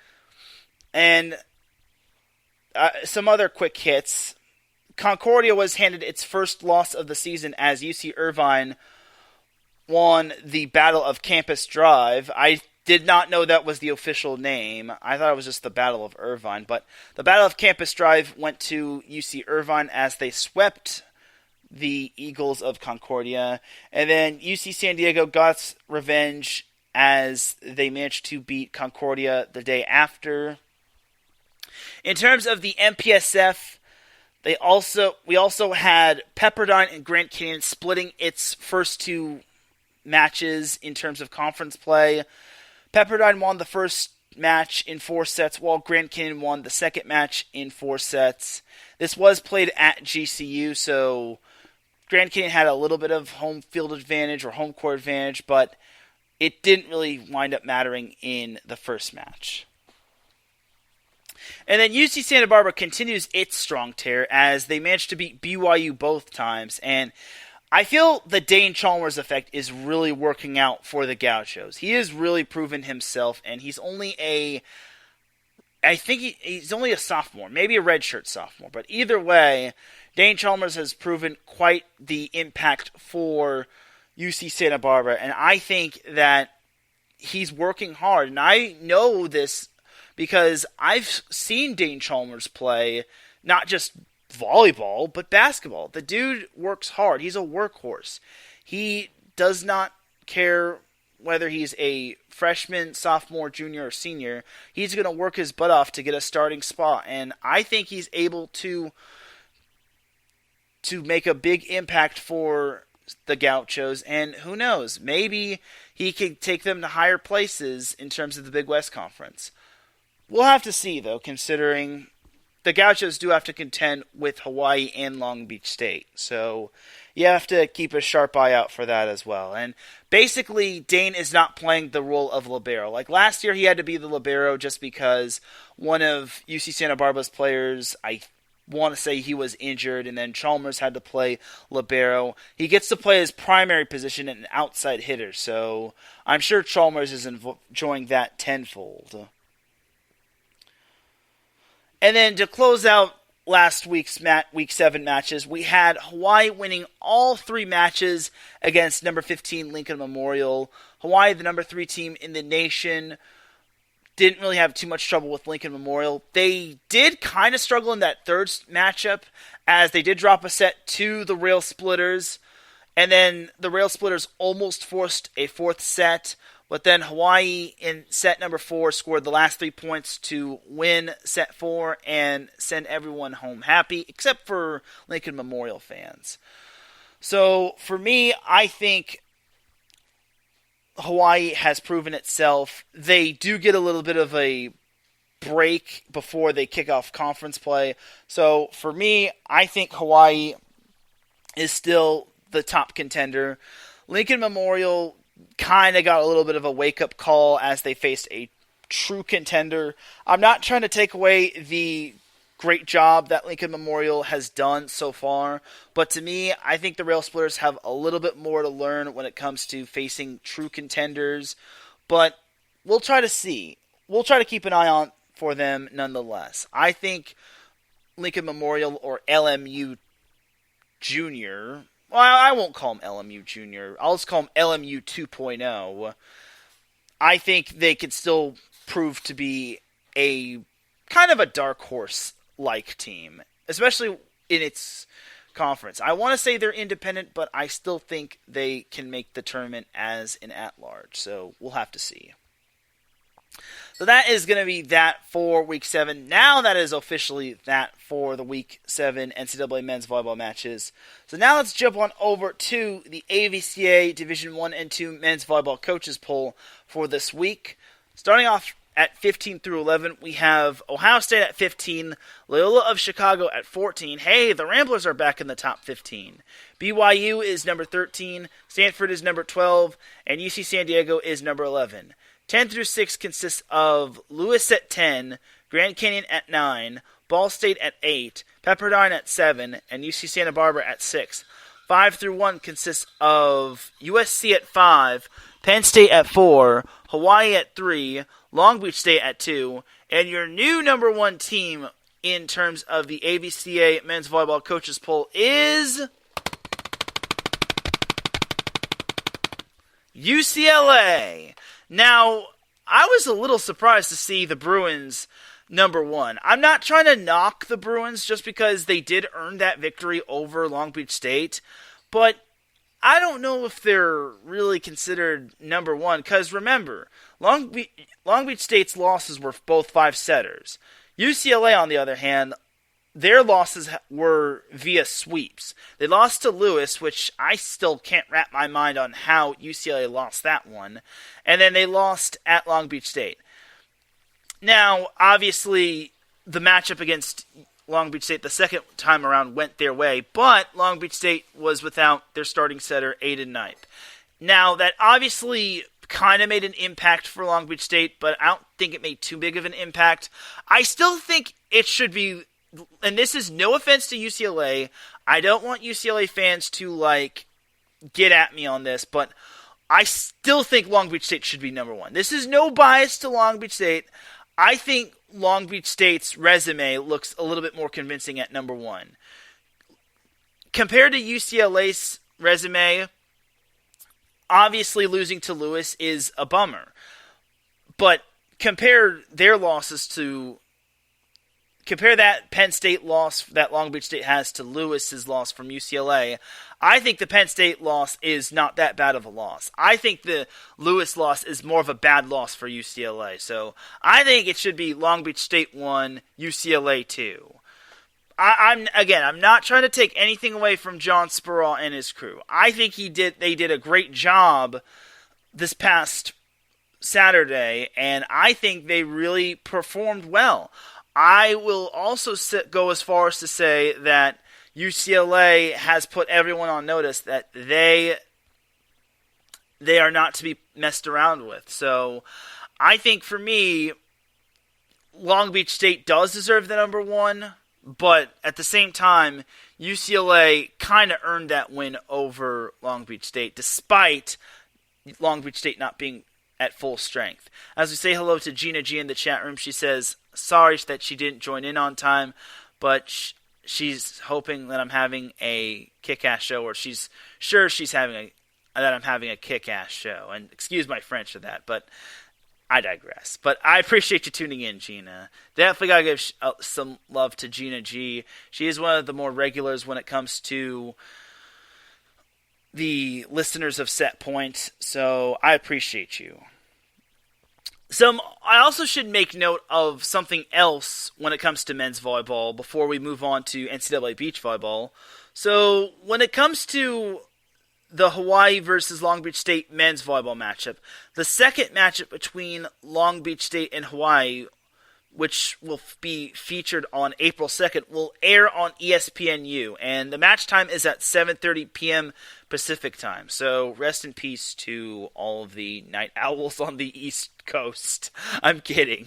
and some other quick hits. Concordia was handed its first loss of the season as UC Irvine won the Battle of Campus Drive. I did not know that was the official name. I thought it was just the Battle of Irvine. But the Battle of Campus Drive went to UC Irvine as they swept the Eagles of Concordia. And then UC San Diego got revenge as they managed to beat Concordia the day after. In terms of the MPSF, we also had Pepperdine and Grand Canyon splitting its first 2 matches in terms of conference play. Pepperdine won the first match in 4 sets, while Grand Canyon won the second match in 4 sets. This was played at GCU, so Grand Canyon had a little bit of home field advantage or home court advantage, but it didn't really wind up mattering in the first match. And then UC Santa Barbara continues its strong tear as they managed to beat BYU both times. And I feel the Dane Chalmers effect is really working out for the Gauchos. He has really proven himself, and he's only he's only a sophomore, maybe a redshirt sophomore. But either way, Dane Chalmers has proven quite the impact for UC Santa Barbara. And I think that he's working hard. And I know this because I've seen Dane Chalmers play not just volleyball, but basketball. The dude works hard. He's a workhorse. He does not care whether he's a freshman, sophomore, junior, or senior. He's going to work his butt off to get a starting spot. And I think he's able to make a big impact for the Gauchos. And who knows, maybe he can take them to higher places in terms of the Big West Conference. We'll have to see, though, considering the Gauchos do have to contend with Hawaii and Long Beach State. So you have to keep a sharp eye out for that as well. And basically, Dane is not playing the role of libero. Like last year, he had to be the libero just because one of UC Santa Barbara's players, I want to say he was injured, and then Chalmers had to play libero. He gets to play his primary position, an outside hitter. So I'm sure Chalmers is enjoying that tenfold. And then to close out last week's Week 7 matches, we had Hawaii winning all 3 matches against number 15 Lincoln Memorial. Hawaii, the number 3 team in the nation, didn't really have too much trouble with Lincoln Memorial. They did kind of struggle in that third matchup as they did drop a set to the Rail Splitters. And then the Rail Splitters almost forced a 4th set. But then Hawaii in set number 4 scored the last 3 points to win set 4 and send everyone home happy, except for Lincoln Memorial fans. So for me, I think Hawaii has proven itself. They do get a little bit of a break before they kick off conference play. So for me, I think Hawaii is still the top contender. Lincoln Memorial kind of got a little bit of a wake-up call as they faced a true contender. I'm not trying to take away the great job that Lincoln Memorial has done so far, but to me, I think the Rail Splitters have a little bit more to learn when it comes to facing true contenders, but we'll try to see. We'll try to keep an eye on for them nonetheless. I think Lincoln Memorial or LMU Junior, well, I won't call him LMU Junior, I'll just call him LMU 2.0. I think they could still prove to be a kind of a dark horse-like team, especially in its conference. I want to say they're independent, but I still think they can make the tournament as an at-large, so we'll have to see. So that is going to be that for Week 7. Now that is officially that for the Week 7 NCAA men's volleyball matches. So now let's jump on over to the AVCA Division 1 and 2 men's volleyball coaches poll for this week. Starting off at 15 through 11, we have Ohio State at 15, Loyola of Chicago at 14. Hey, the Ramblers are back in the top 15. BYU is number 13, Stanford is number 12, and UC San Diego is number 11. 10 through 6 consists of Lewis at 10, Grand Canyon at 9, Ball State at 8, Pepperdine at 7, and UC Santa Barbara at 6. 5 through 1 consists of USC at 5, Penn State at 4, Hawaii at 3, Long Beach State at 2, and your new number 1 team in terms of the AVCA men's volleyball coaches poll is UCLA. Now, I was a little surprised to see the Bruins number 1. I'm not trying to knock the Bruins just because they did earn that victory over Long Beach State, but I don't know if they're really considered number 1, because remember, Long Beach State's losses were both 5-setters. UCLA, on the other hand, their losses were via sweeps. They lost to Lewis, which I still can't wrap my mind on how UCLA lost that one. And then they lost at Long Beach State. Now, obviously, the matchup against Long Beach State the second time around went their way, but Long Beach State was without their starting setter, Aiden Knipe. Now, that obviously kind of made an impact for Long Beach State, but I don't think it made too big of an impact. I still think it should be, and this is no offense to UCLA, I don't want UCLA fans to, get at me on this, but I still think Long Beach State should be number 1. This is no bias to Long Beach State. I think Long Beach State's resume looks a little bit more convincing at number 1. Compared to UCLA's resume, obviously losing to Lewis is a bummer. But compare that Penn State loss that Long Beach State has to Lewis's loss from UCLA. I think the Penn State loss is not that bad of a loss. I think the Lewis loss is more of a bad loss for UCLA. So I think it should be Long Beach State 1, UCLA 2. I'm not trying to take anything away from John Spurall and his crew. I think they did a great job this past Saturday, and I think they really performed well. I will also go as far as to say that UCLA has put everyone on notice that they are not to be messed around with. So I think for me, Long Beach State does deserve the number 1, but at the same time, UCLA kind of earned that win over Long Beach State, despite Long Beach State not being at full strength. As we say hello to Gina G in the chat room, she says, sorry that she didn't join in on time, but she's hoping that I'm having a kick-ass show, or she's sure that I'm having a kick-ass show. And excuse my French for that, but I digress. But I appreciate you tuning in, Gina. Definitely got to give some love to Gina G. She is one of the more regulars when it comes to the listeners of Set Point, so I appreciate you. I also should make note of something else when it comes to men's volleyball before we move on to NCAA beach volleyball. So when it comes to the Hawaii versus Long Beach State men's volleyball matchup, the second matchup between Long Beach State and Hawaii, which will be featured on April 2nd, will air on ESPNU, and the match time is at 7:30 p.m. Pacific time. So rest in peace to all of the night owls on the East Coast. I'm kidding.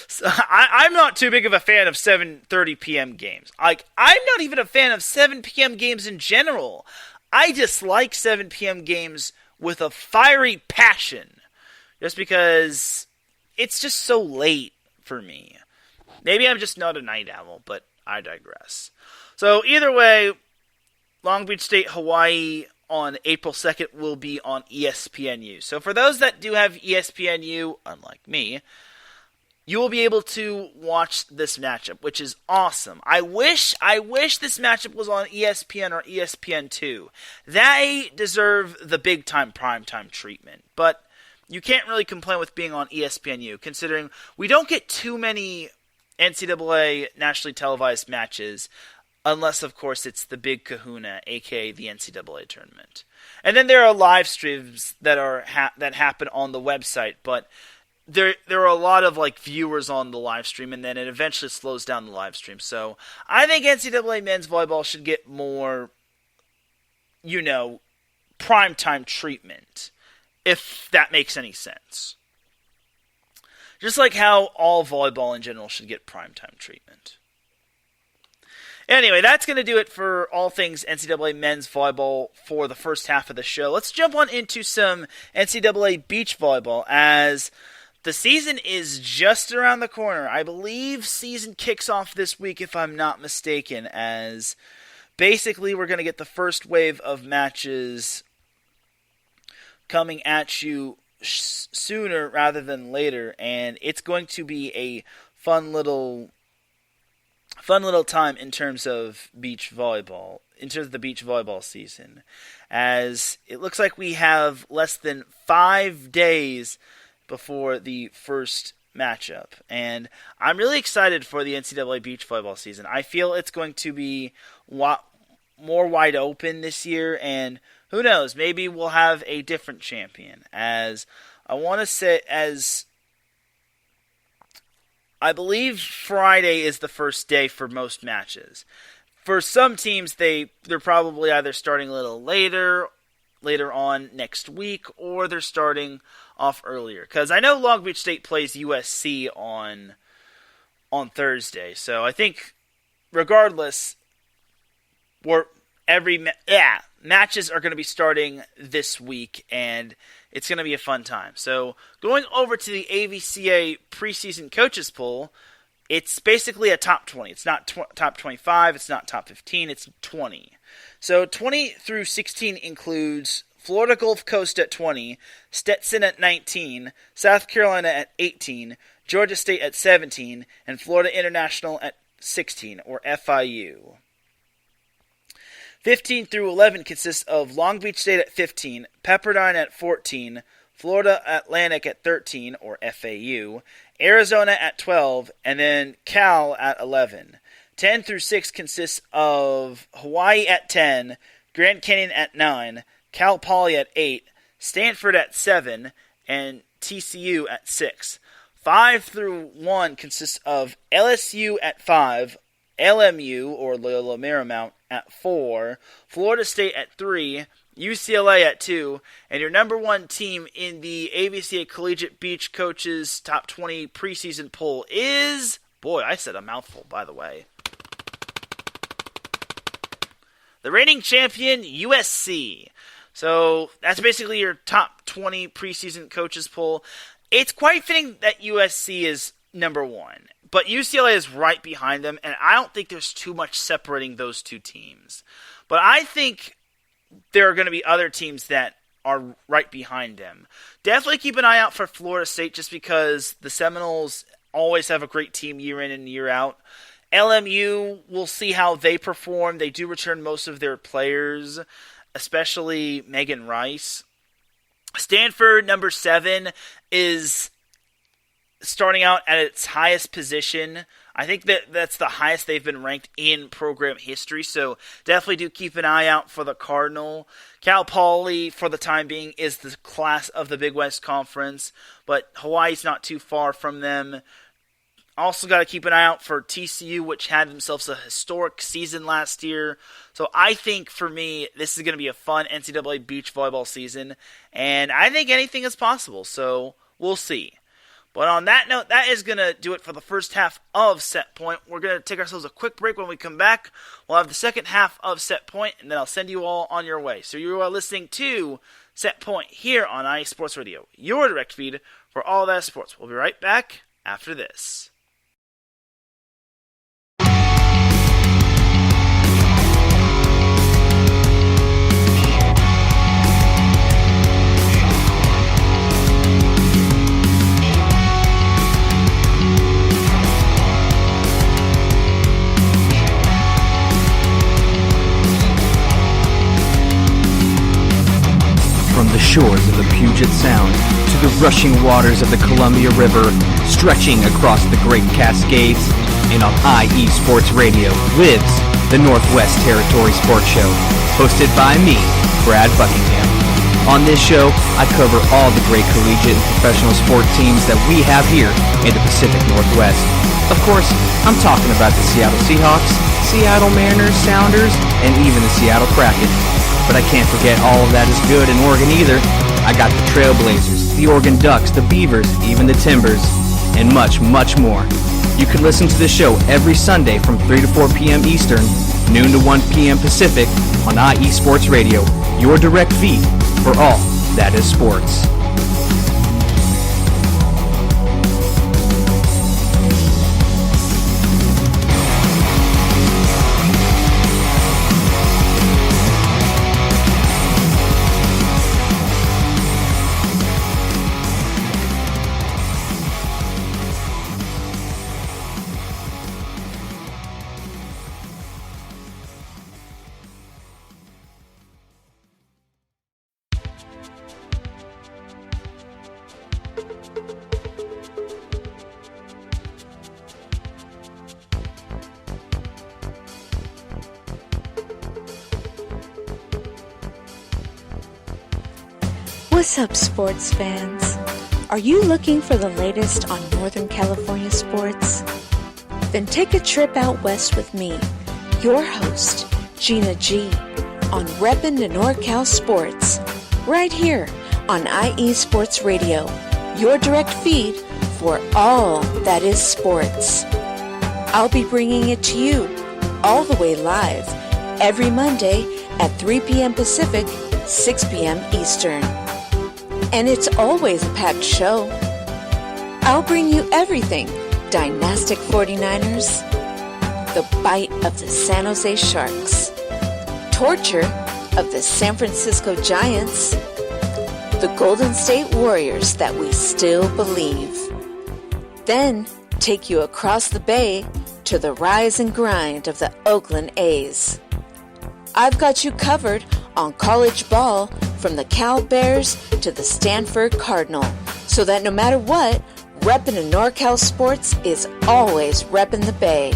So I'm not too big of a fan of 7:30 p.m. games. I'm not even a fan of 7 p.m. games in general. I dislike 7 p.m. games with a fiery passion, just because it's just so late for me. Maybe I'm just not a night owl, but I digress. So either way, Long Beach State, Hawaii on April 2nd will be on ESPNU. So for those that do have ESPNU, unlike me, you will be able to watch this matchup, which is awesome. I wish this matchup was on ESPN or ESPN2. They deserve the big time primetime treatment, but you can't really complain with being on ESPNU, considering we don't get too many NCAA nationally televised matches, unless, of course, it's the Big Kahuna, aka the NCAA tournament. And then there are live streams that that happen on the website, but there are a lot of viewers on the live stream, and then it eventually slows down the live stream. So I think NCAA men's volleyball should get more, primetime treatment, if that makes any sense. Just like how all volleyball in general should get primetime treatment. Anyway, that's going to do it for all things NCAA men's volleyball for the first half of the show. Let's jump on into some NCAA beach volleyball, as the season is just around the corner. I believe season kicks off this week, if I'm not mistaken, as basically we're going to get the first wave of matches coming at you sooner rather than later, and it's going to be a fun little time in terms of beach volleyball, in terms of the beach volleyball season, as it looks like we have less than 5 days before the first matchup, and I'm really excited for the NCAA beach volleyball season. I feel it's going to be more wide open this year, and who knows, maybe we'll have a different champion, as I want to say, as I believe Friday is the first day for most matches. For some teams, they're probably either starting a little later on next week, or they're starting off earlier. Because I know Long Beach State plays USC on Thursday, so I think regardless, matches are going to be starting this week, and it's going to be a fun time. So going over to the AVCA preseason coaches poll, it's basically a top 20. It's not top 25, it's not top 15, it's 20. So 20 through 16 includes Florida Gulf Coast at 20, Stetson at 19, South Carolina at 18, Georgia State at 17, and Florida International at 16, or FIU. 15 through 11 consists of Long Beach State at 15, Pepperdine at 14, Florida Atlantic at 13, or FAU, Arizona at 12, and then Cal at 11. 10 through 6 consists of Hawaii at 10, Grand Canyon at 9, Cal Poly at 8, Stanford at 7, and TCU at 6. 5 through 1 consists of LSU at 5, LMU, or Loyola Marymount, at 4, Florida State at 3, UCLA at 2, and your number one team in the AVCA Collegiate Beach Coaches Top 20 preseason poll is... Boy, I said a mouthful, by the way. The reigning champion, USC. So that's basically your top 20 preseason coaches poll. It's quite fitting that USC is number one, but UCLA is right behind them, and I don't think there's too much separating those two teams. But I think there are going to be other teams that are right behind them. Definitely keep an eye out for Florida State, just because the Seminoles always have a great team year in and year out. LMU, we'll see how they perform. They do return most of their players, especially Megan Rice. Stanford, number 7, is starting out at its highest position I think that's the highest they've been ranked in program history, so definitely do keep an eye out for the Cardinal. Cal Poly, for the time being, is the class of the Big West Conference, but Hawaii's not too far from them. Also got to keep an eye out for TCU, which had themselves a historic season last year. So I think, for me, this is going to be a fun NCAA beach volleyball season, and I think anything is possible, so we'll see. But on that note, that is going to do it for the first half of Set Point. We're going to take ourselves a quick break. When we come back, we'll have the second half of Set Point, and then I'll send you all on your way. So you are listening to Set Point here on IE Sports Radio, your direct feed for all that sports. We'll be right back after this. From the shores of the Puget Sound to the rushing waters of the Columbia River, stretching across the Great Cascades, and on IE Sports Radio lives the Northwest Territory Sports Show, hosted by me, Brad Buckingham. On this show, I cover all the great collegiate and professional sport teams that we have here in the Pacific Northwest. Of course, I'm talking about the Seattle Seahawks, Seattle Mariners, Sounders, and even the Seattle Kraken. But I can't forget all of that is good in Oregon either. I got the Trailblazers, the Oregon Ducks, the Beavers, even the Timbers, and much, much more. You can listen to the show every Sunday from 3 to 4 p.m. Eastern, noon to 1 p.m. Pacific on IE Sports Radio, your direct feed for all that is sports. What's up, sports fans? Are you looking for the latest on Northern California sports? Then take a trip out west with me, your host, Gina G, on Reppin' the NorCal Sports, right here on IE Sports Radio, your direct feed for all that is sports. I'll be bringing it to you all the way live every Monday at 3 p.m. Pacific, 6 p.m. Eastern. And it's always a packed show. I'll bring you everything Dynastic 49ers, the bite of the San Jose Sharks, torture of the San Francisco Giants, the Golden State Warriors that we still believe. Then take you across the bay to the rise and grind of the Oakland A's. I've got you covered on college ball from the Cal Bears to the Stanford Cardinal, so that no matter what, reppin' in NorCal sports is always reppin' the Bay.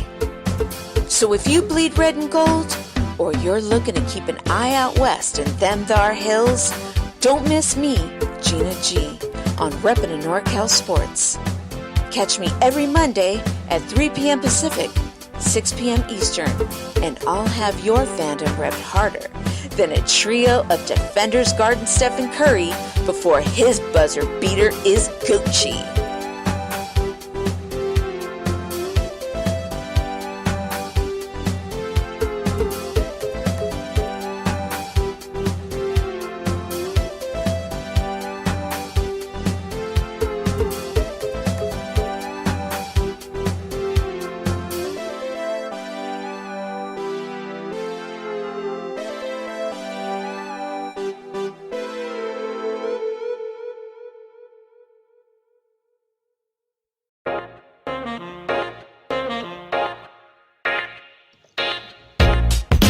So if you bleed red and gold, or you're looking to keep an eye out west in them thar hills, don't miss me, Gina G, on reppin' in NorCal sports. Catch me every Monday at 3 p.m. Pacific, 6 p.m. Eastern, and I'll have your fandom repped harder than a trio of defenders guarding Stephen Curry before his buzzer beater is Gucci.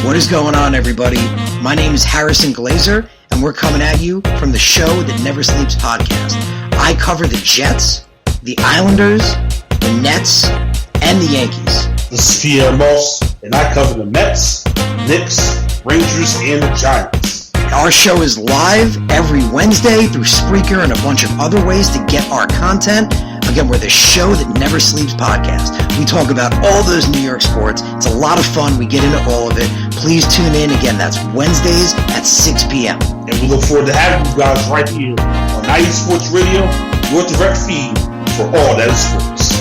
What is going on, everybody? My name is Harrison Glazer, and we're coming at you from the Show That Never Sleeps podcast. I cover the Jets, the Islanders, the Nets, and the Yankees. This is Pierre Moss, and I cover the Mets, Knicks, Rangers, and the Giants. Our show is live every Wednesday through Spreaker and a bunch of other ways to get our content. Again, we're the Show That Never Sleeps podcast. We talk about all those New York sports. It's a lot of fun. We get into all of it. Please tune in. Again, that's Wednesdays at 6 p.m. And we look forward to having you guys right here on IE Sports Radio, your direct feed for all that is sports.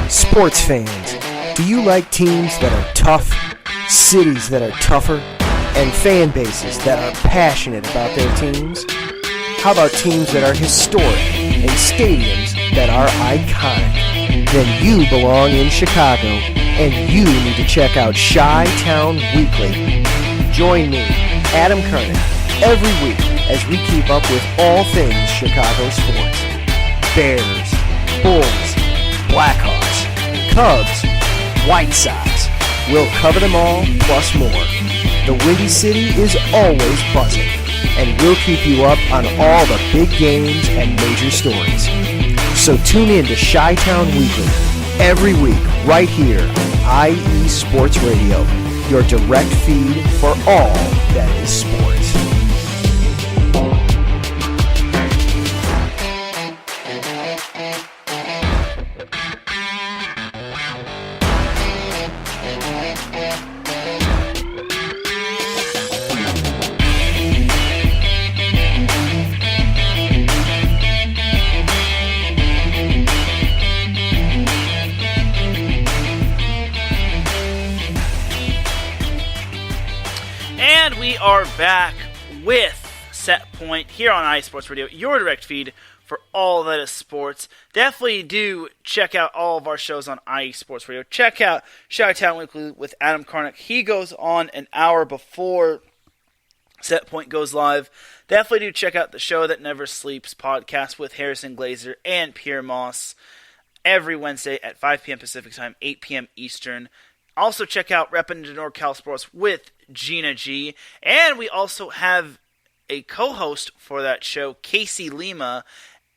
Sports fans, do you like teams that are tough, cities that are tougher, and fan bases that are passionate about their teams? How about teams that are historic and stadiums that are iconic? Then you belong in Chicago, and you need to check out Chi-Town Weekly. Join me, Adam Kernick, every week as we keep up with all things Chicago sports. Bears, Bulls, Blackhawks, Cubs, White Sox. We'll cover them all, plus more. The Windy City is always buzzing, and we'll keep you up on all the big games and major stories. So tune in to Chi-Town Weekly every week right here on IE Sports Radio, your direct feed for all that is sports. Are back with Set Point here on IE Sports Radio, your direct feed for all that is sports. Definitely do check out all of our shows on IE Sports Radio. Check out Chi-Town Weekly with Adam Karnick. He goes on an hour before Set Point goes live. Definitely do check out the Show That Never Sleeps podcast with Harrison Glazer and Pierre Moss every Wednesday at 5 p.m. Pacific Time, 8 p.m. Eastern. Also check out Reppin' to NorCal Sports with Gina G. And we also have a co-host for that show, Casey Lima,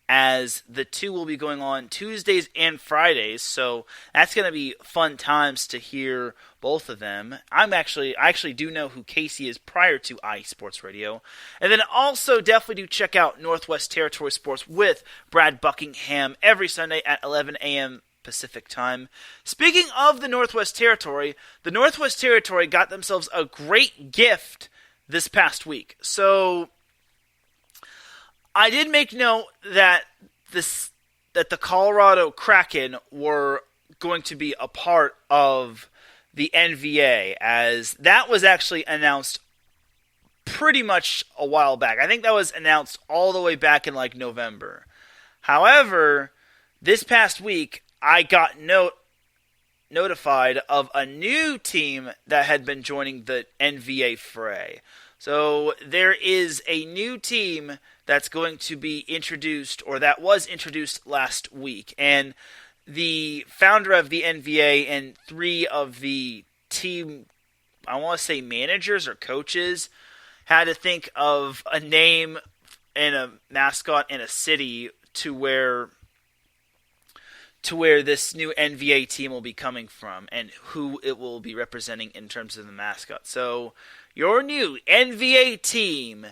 as the two will be going on Tuesdays and Fridays. So that's going to be fun times to hear both of them. I actually do know who Casey is prior to IE Sports Radio. And then also definitely do check out Northwest Territory Sports with Brad Buckingham every Sunday at 11 a.m. Pacific Time. Speaking of the Northwest Territory got themselves a great gift this past week. So I did make note that the Colorado Kraken were going to be a part of the NVA, as that was actually announced pretty much a while back. I think that was announced all the way back in like November. However, this past week I got notified of a new team that had been joining the NVA fray. So there is a new team that's going to be introduced, or that was introduced last week. And the founder of the NVA and three of the team, I want to say managers or coaches, had to think of a name and a mascot and a city to where this new NVA team will be coming from and who it will be representing in terms of the mascot. So your new NVA team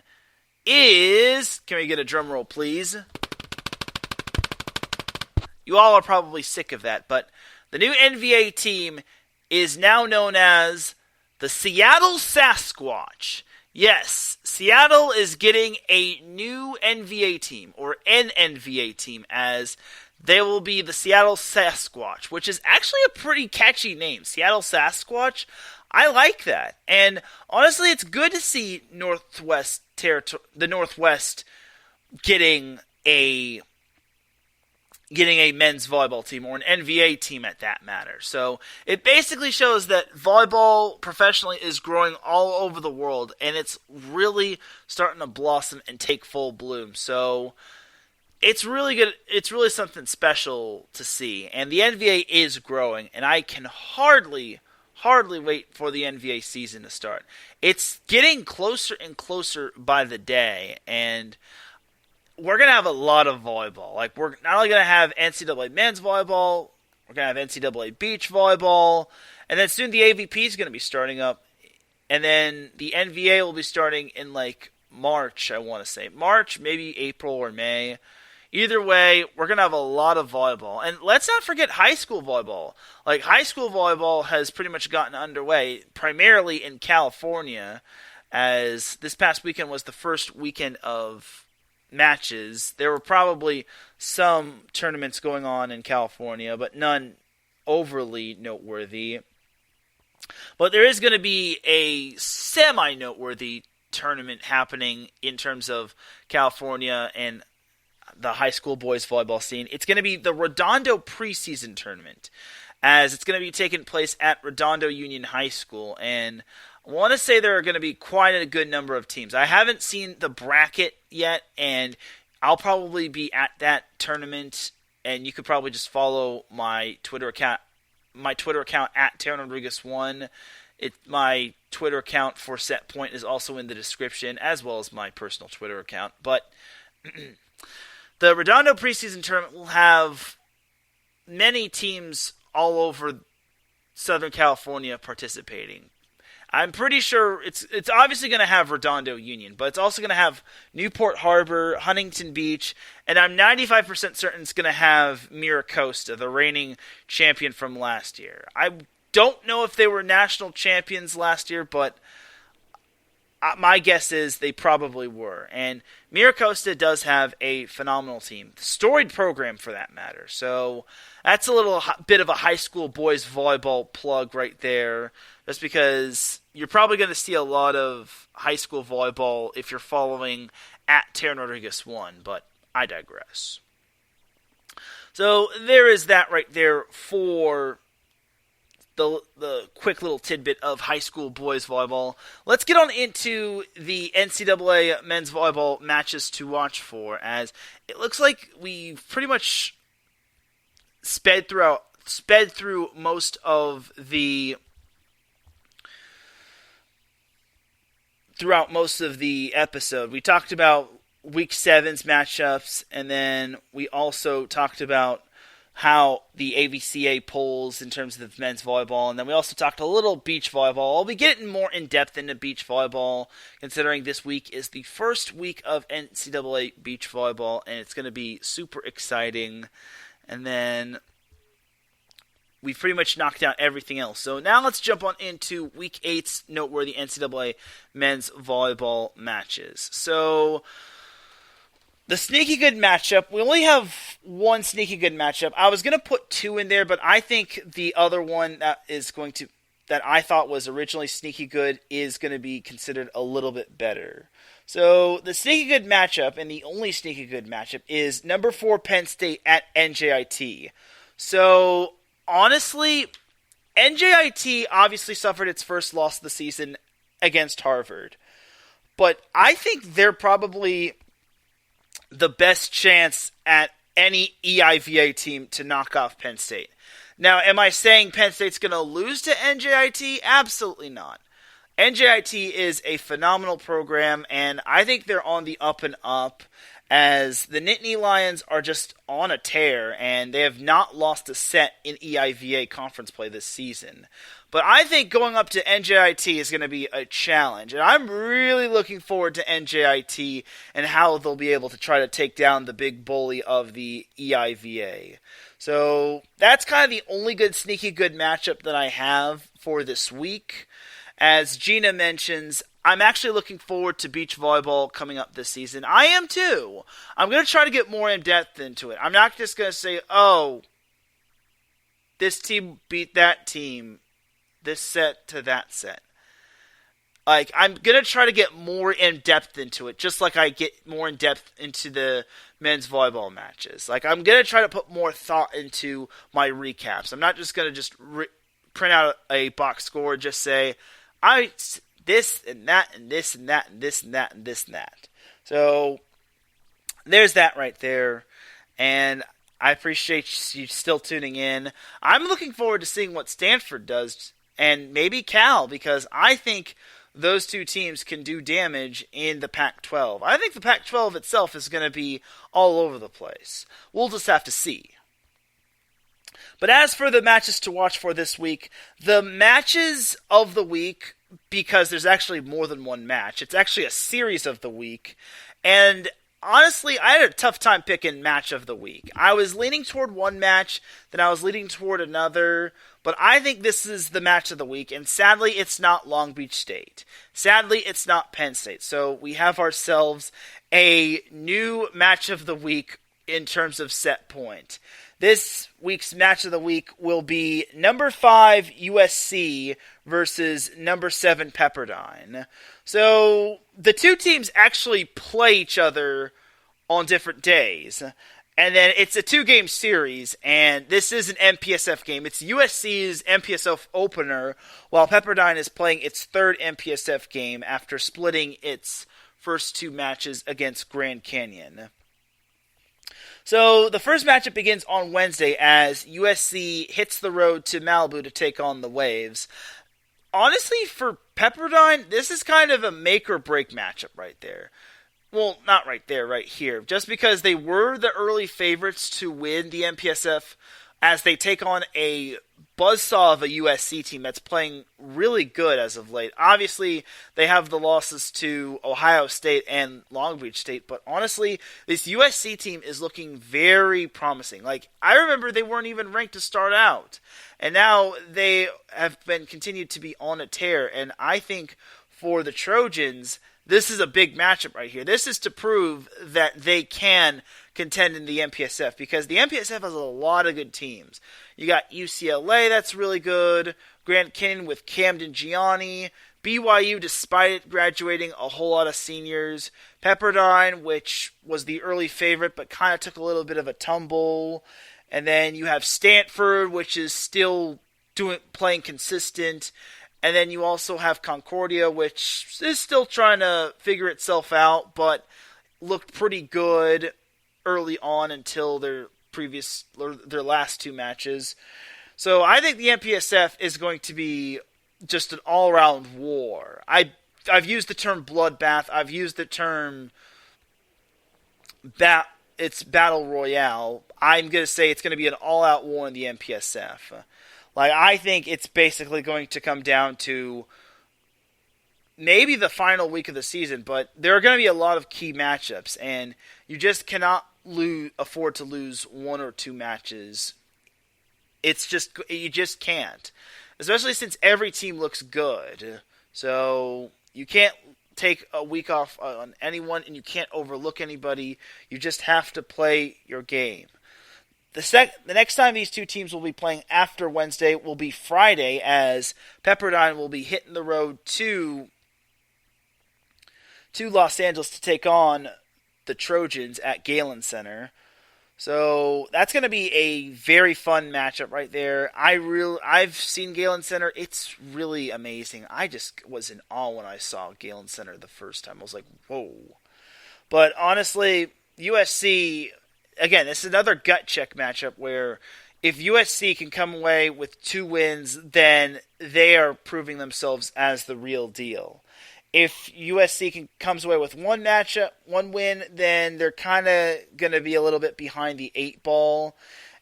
is... Can we get a drum roll, please? You all are probably sick of that, but the new NVA team is now known as the Seattle Sasquatch. Yes, Seattle is getting a new NVA team, or an NVA team, as they will be the Seattle Sasquatch, which is actually a pretty catchy name. Seattle Sasquatch. I like that. And honestly, it's good to see the Northwest getting a men's volleyball team, or an NVA team at that matter. So it basically shows that volleyball professionally is growing all over the world, and it's really starting to blossom and take full bloom. So it's really good. It's really something special to see, and the NBA is growing, and I can hardly wait for the NBA season to start. It's getting closer and closer by the day, and we're going to have a lot of volleyball. Like, we're not only going to have NCAA men's volleyball, we're going to have NCAA beach volleyball, and then soon the AVP is going to be starting up, and then the NBA will be starting in, like, March, I want to say. March, maybe April or May. Either way, we're going to have a lot of volleyball. And let's not forget high school volleyball. Like, high school volleyball has pretty much gotten underway, primarily in California, as this past weekend was the first weekend of matches. There were probably some tournaments going on in California, but none overly noteworthy. But there is going to be a semi-noteworthy tournament happening in terms of California and the high school boys volleyball scene. It's going to be the Redondo preseason tournament, as it's going to be taking place at Redondo Union High School, and I want to say there are going to be quite a good number of teams. I haven't seen the bracket yet, and I'll probably be at that tournament, and you could probably just follow my Twitter account at Teran Rodriguez 1. My Twitter account for Set Point is also in the description, as well as my personal Twitter account. But the Redondo preseason tournament will have many teams all over Southern California participating. I'm pretty sure it's obviously going to have Redondo Union, but it's also going to have Newport Harbor, Huntington Beach, and I'm 95% certain it's going to have Miracosta, the reigning champion from last year. I don't know if they were national champions last year, but my guess is they probably were. And Miracosta does have a phenomenal team. Storied program, for that matter. So that's a little bit of a high school boys volleyball plug right there. Just because you're probably going to see a lot of high school volleyball if you're following at Teran Rodriguez 1. But I digress. So there is that right there for the quick little tidbit of high school boys volleyball. Let's get on into the NCAA men's volleyball matches to watch for, as it looks like we've pretty much sped through most of the episode. We talked about Week 7's matchups, and then we also talked about how the AVCA polls in terms of men's volleyball, and then we also talked a little beach volleyball. I'll be getting more in-depth into beach volleyball, considering this week is the first week of NCAA beach volleyball, and it's going to be super exciting. And then we've pretty much knocked out everything else. So now let's jump on into Week 8's noteworthy NCAA men's volleyball matches. So the sneaky good matchup, we only have one sneaky good matchup. I was going to put two in there, but I think the other one that I thought was originally sneaky good is going to be considered a little bit better. So the sneaky good matchup, and the only sneaky good matchup, is number 4 Penn State at NJIT. So honestly, NJIT obviously suffered its first loss of the season against Harvard. But I think they're probably the best chance at any EIVA team to knock off Penn State. Now, am I saying Penn State's going to lose to NJIT? Absolutely not. NJIT is a phenomenal program, and I think they're on the up and up, as the Nittany Lions are just on a tear, and they have not lost a set in EIVA conference play this season. But I think going up to NJIT is going to be a challenge, and I'm really looking forward to NJIT and how they'll be able to try to take down the big bully of the EIVA. So that's kind of the only good sneaky good matchup that I have for this week. As Gina mentions, I'm actually looking forward to beach volleyball coming up this season. I am too. I'm going to try to get more in depth into it. I'm not just going to say, oh, this team beat that team, this set to that set. Like, I'm going to try to get more in depth into it, just like I get more in depth into the men's volleyball matches. Like, I'm going to try to put more thought into my recaps. I'm not just going to print out a box score and just say, this and that and this and that and this and that and this and that. So there's that right there. and I appreciate you still tuning in. I'm looking forward to seeing what Stanford does, and maybe Cal, because I think those two teams can do damage in the Pac-12. I think the Pac-12 itself is going to be all over the place. We'll just have to see. But as for the matches to watch for this week, the matches of the week, because there's actually more than one match, it's actually a series of the week, and honestly, I had a tough time picking match of the week. I was leaning toward one match, then I was leaning toward another, but I think this is the match of the week, and sadly, it's not Long Beach State. Sadly, it's not Penn State. So we have ourselves a new match of the week in terms of set point. This week's match of the week will be number 5 USC versus number 7 Pepperdine. So the two teams actually play each other on different days. And then it's a 2-game series, and this is an MPSF game. It's USC's MPSF opener, while Pepperdine is playing its 3rd MPSF game after splitting its first 2 matches against Grand Canyon. So the first matchup begins on Wednesday as USC hits the road to Malibu to take on the Waves. Honestly, for Pepperdine, this is kind of a make-or-break matchup right there. Well, not right there, right here. Just because they were the early favorites to win the MPSF as they take on a buzzsaw of a USC team that's playing really good as of late. Obviously, they have the losses to Ohio State and Long Beach State, but honestly, this USC team is looking very promising. Like, I remember they weren't even ranked to start out, and now they have been continued to be on a tear, and I think for the Trojans, this is a big matchup right here. This is to prove that they can contend in the MPSF, because the MPSF has a lot of good teams. You got UCLA, that's really good. Grand Canyon with Camden Gianni. BYU, despite it graduating a whole lot of seniors. Pepperdine, which was the early favorite, but kind of took a little bit of a tumble. And then you have Stanford, which is still playing consistent. And then you also have Concordia, which is still trying to figure itself out, but looked pretty good early on until their last 2 matches. So I think the MPSF is going to be just an all-around war. I've used the term bloodbath. I've used the term it's battle royale. I'm going to say it's going to be an all-out war in the MPSF. Like, I think it's basically going to come down to maybe the final week of the season, but there are going to be a lot of key matchups, and you just cannot afford to lose 1 or 2 matches. You just can't, especially since every team looks good. So you can't take a week off on anyone, and you can't overlook anybody. You just have to play your game. The next time these two teams will be playing after Wednesday will be Friday, as Pepperdine will be hitting the road to Los Angeles to take on the Trojans at Galen Center. So that's going to be a very fun matchup right there. I've seen Galen Center. It's really amazing. I just was in awe when I saw Galen Center the first time. I was like, whoa. But honestly, USC, again, this is another gut check matchup where if USC can come away with 2 wins, then they are proving themselves as the real deal. If USC comes away with 1 win, then they're kind of going to be a little bit behind the 8 ball.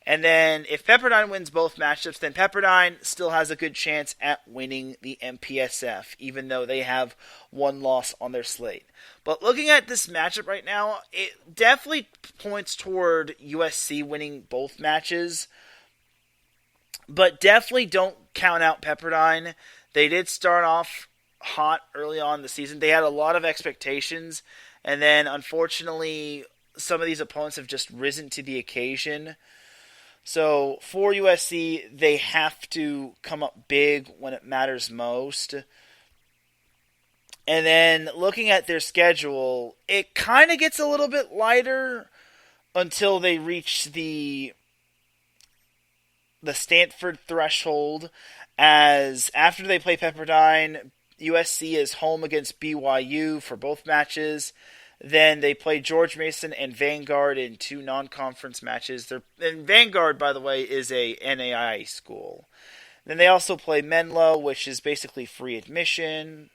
And then if Pepperdine wins both matchups, then Pepperdine still has a good chance at winning the MPSF, even though they have 1 loss on their slate. But looking at this matchup right now, it definitely points toward USC winning both matches. But definitely don't count out Pepperdine. They did start off hot early on in the season. They had a lot of expectations, and then unfortunately some of these opponents have just risen to the occasion. So for USC, they have to come up big when it matters most. And then looking at their schedule, it kind of gets a little bit lighter until they reach the Stanford threshold, as after they play Pepperdine, USC is home against BYU for both matches. Then they play George Mason and Vanguard in 2 non-conference matches. And Vanguard, by the way, is a NAIA school. Then they also play Menlo, which is basically free admission.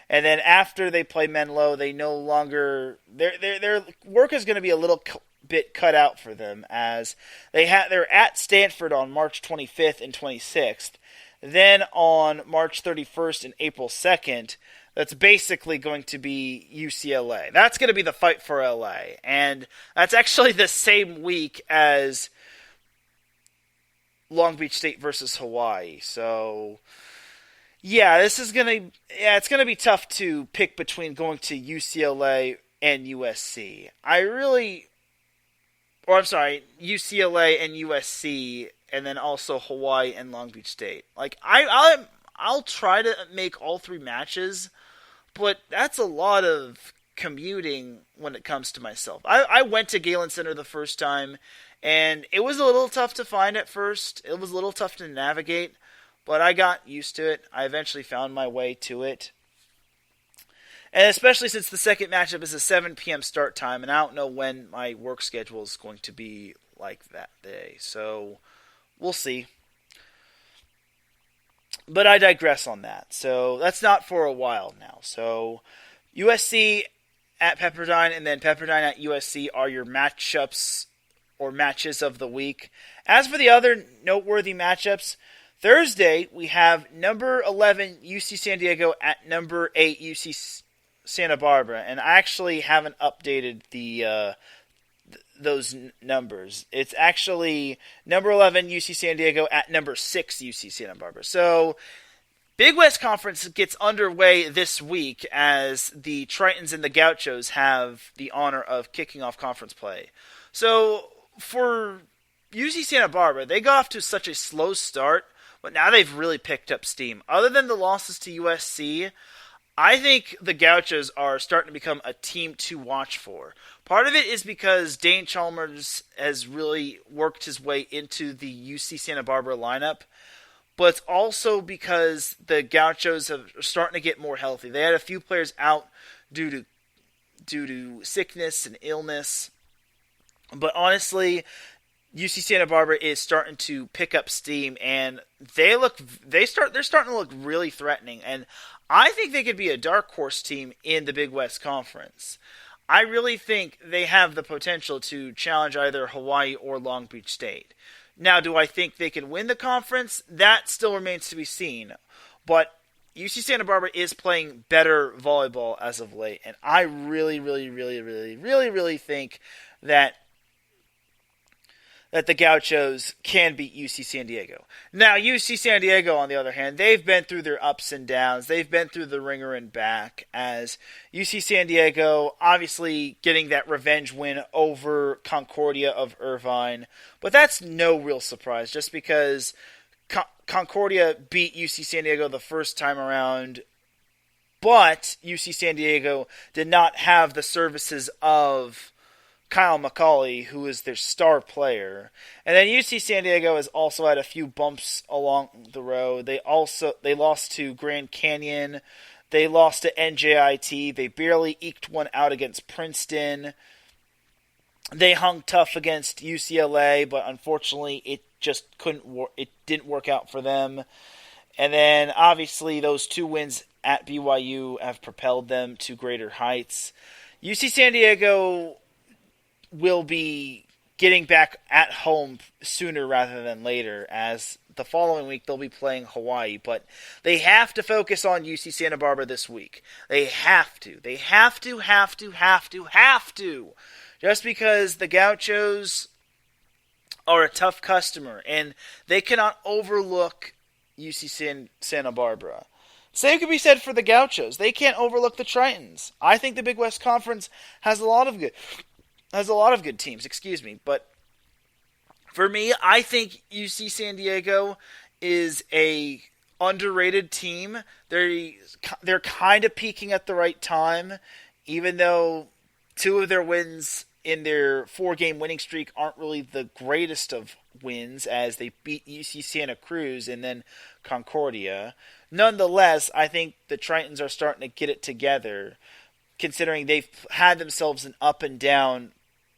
And then after they play Menlo, they no longer their work is going to be a little bit cut out for them, as they're at Stanford on March 25th and 26th. Then on March 31st and April 2nd, that's basically going to be UCLA. That's going to be the fight for LA. And that's actually the same week as Long Beach State versus Hawaii. So, yeah, it's going to be tough to pick between going to UCLA and USC. UCLA and USC, and then also Hawaii and Long Beach State. Like, I'll try to make all 3 matches, but that's a lot of commuting when it comes to myself. I went to Galen Center the first time, and it was a little tough to find at first. It was a little tough to navigate, but I got used to it. I eventually found my way to it. And especially since the second matchup is a 7 p.m. start time, and I don't know when my work schedule is going to be like that day. So, we'll see. But I digress on that. So, that's not for a while now. So, USC at Pepperdine and then Pepperdine at USC are your matchups or matches of the week. As for the other noteworthy matchups, Thursday we have number 11 UC San Diego at number 8 UC Santa Barbara, and I actually haven't updated those numbers. It's actually number 11 UC San Diego at number 6 UC Santa Barbara. So, Big West Conference gets underway this week as the Tritons and the Gauchos have the honor of kicking off conference play. So, for UC Santa Barbara, they got off to such a slow start, but now they've really picked up steam. Other than the losses to USC, I think the Gauchos are starting to become a team to watch for. Part of it is because Dane Chalmers has really worked his way into the UC Santa Barbara lineup, but it's also because the Gauchos are starting to get more healthy. They had a few players out due to sickness and illness, but honestly, UC Santa Barbara is starting to pick up steam, and they're starting to look really threatening. And I think they could be a dark horse team in the Big West Conference. I really think they have the potential to challenge either Hawaii or Long Beach State. Now, do I think they can win the conference? That still remains to be seen. But UC Santa Barbara is playing better volleyball as of late, and I really, really, really, really, really, really think that the Gauchos can beat UC San Diego. Now, UC San Diego, on the other hand, they've been through their ups and downs. They've been through the ringer and back, as UC San Diego obviously getting that revenge win over Concordia of Irvine. But that's no real surprise, just because Concordia beat UC San Diego the first time around, but UC San Diego did not have the services of Kyle McCauley, who is their star player. And then UC San Diego has also had a few bumps along the road. They lost to Grand Canyon. They lost to NJIT. They barely eked one out against Princeton. They hung tough against UCLA, but unfortunately it just it didn't work out for them. And then obviously those 2 wins at BYU have propelled them to greater heights. UC San Diego will be getting back at home sooner rather than later, as the following week they'll be playing Hawaii, but they have to focus on UC Santa Barbara this week. They have to. They have to. Just because the Gauchos are a tough customer, and they cannot overlook UC Santa Barbara. Same can be said for the Gauchos. They can't overlook the Tritons. I think the Big West Conference has a lot of good teams, but for me, I think UC San Diego is a underrated team. They're kind of peaking at the right time, even though 2 of their wins in their 4-game winning streak aren't really the greatest of wins, as they beat UC Santa Cruz and then Concordia. Nonetheless, I think the Tritons are starting to get it together. considering they've had themselves an up and down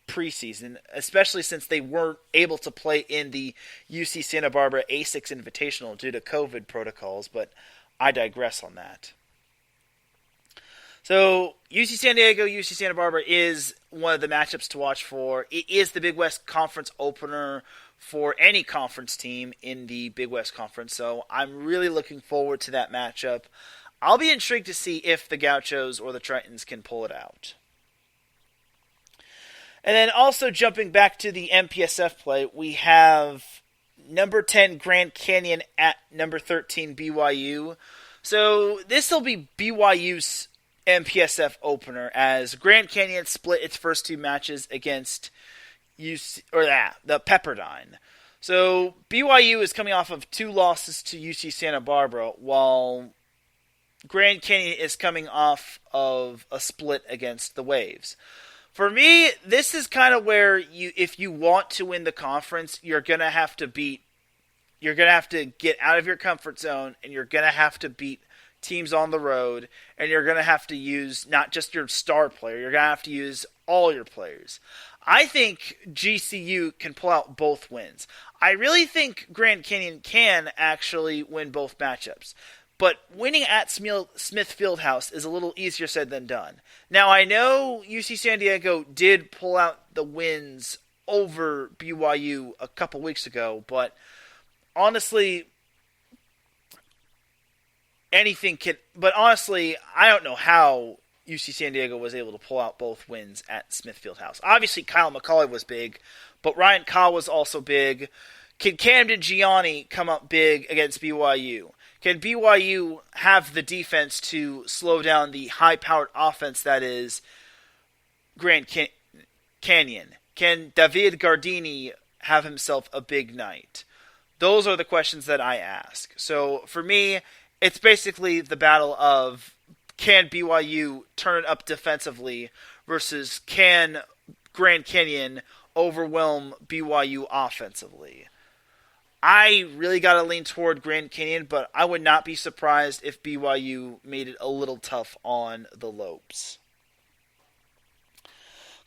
preseason, especially since they weren't able to play in the UC Santa Barbara A6 Invitational due to COVID protocols, but I digress on that. So UC San Diego, UC Santa Barbara is one of the matchups to watch for. It is the Big West Conference opener for any conference team in the Big West Conference, so I'm really looking forward to that matchup. I'll be intrigued to see if the Gauchos or the Tritons can pull it out. And then also jumping back to the MPSF play, we have number 10 Grand Canyon at number 13 BYU. So this will be BYU's MPSF opener as Grand Canyon split its first two matches against the Pepperdine. So BYU is coming off of 2 losses to UC Santa Barbara, while Grand Canyon is coming off of a split against the Waves. For me, this is kind of where if you want to win the conference, you're going to have to get out of your comfort zone, and you're going to have to beat teams on the road, and you're going to have to use not just your star player, you're going to have to use all your players. I think GCU can pull out both wins. I really think Grand Canyon can actually win both matchups. But winning at Smith Fieldhouse is a little easier said than done. Now, I know UC San Diego did pull out the wins over BYU a couple weeks ago, but honestly, anything can. But honestly, I don't know how UC San Diego was able to pull out both wins at Smith Fieldhouse. Obviously, Kyle McCauley was big, but Ryan Kaw was also big. Can Camden Gianni come up big against BYU? Can BYU have the defense to slow down the high-powered offense that is Grand Canyon? Can David Gardini have himself a big night? Those are the questions that I ask. So for me, it's basically the battle of can BYU turn it up defensively versus can Grand Canyon overwhelm BYU offensively. I really got to lean toward Grand Canyon, but I would not be surprised if BYU made it a little tough on the Lopes.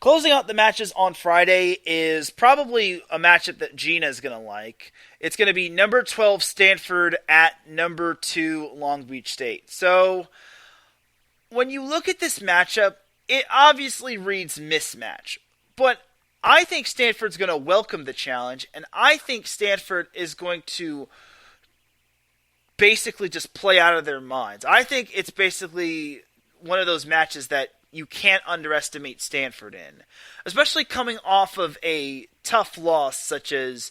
Closing out the matches on Friday is probably a matchup that Gina is going to like. It's going to be number 12 Stanford at number 2 Long Beach State. So when you look at this matchup, it obviously reads mismatch, but I think Stanford's going to welcome the challenge, and I think Stanford is going to basically just play out of their minds. I think it's basically one of those matches that you can't underestimate Stanford in, especially coming off of a tough loss such as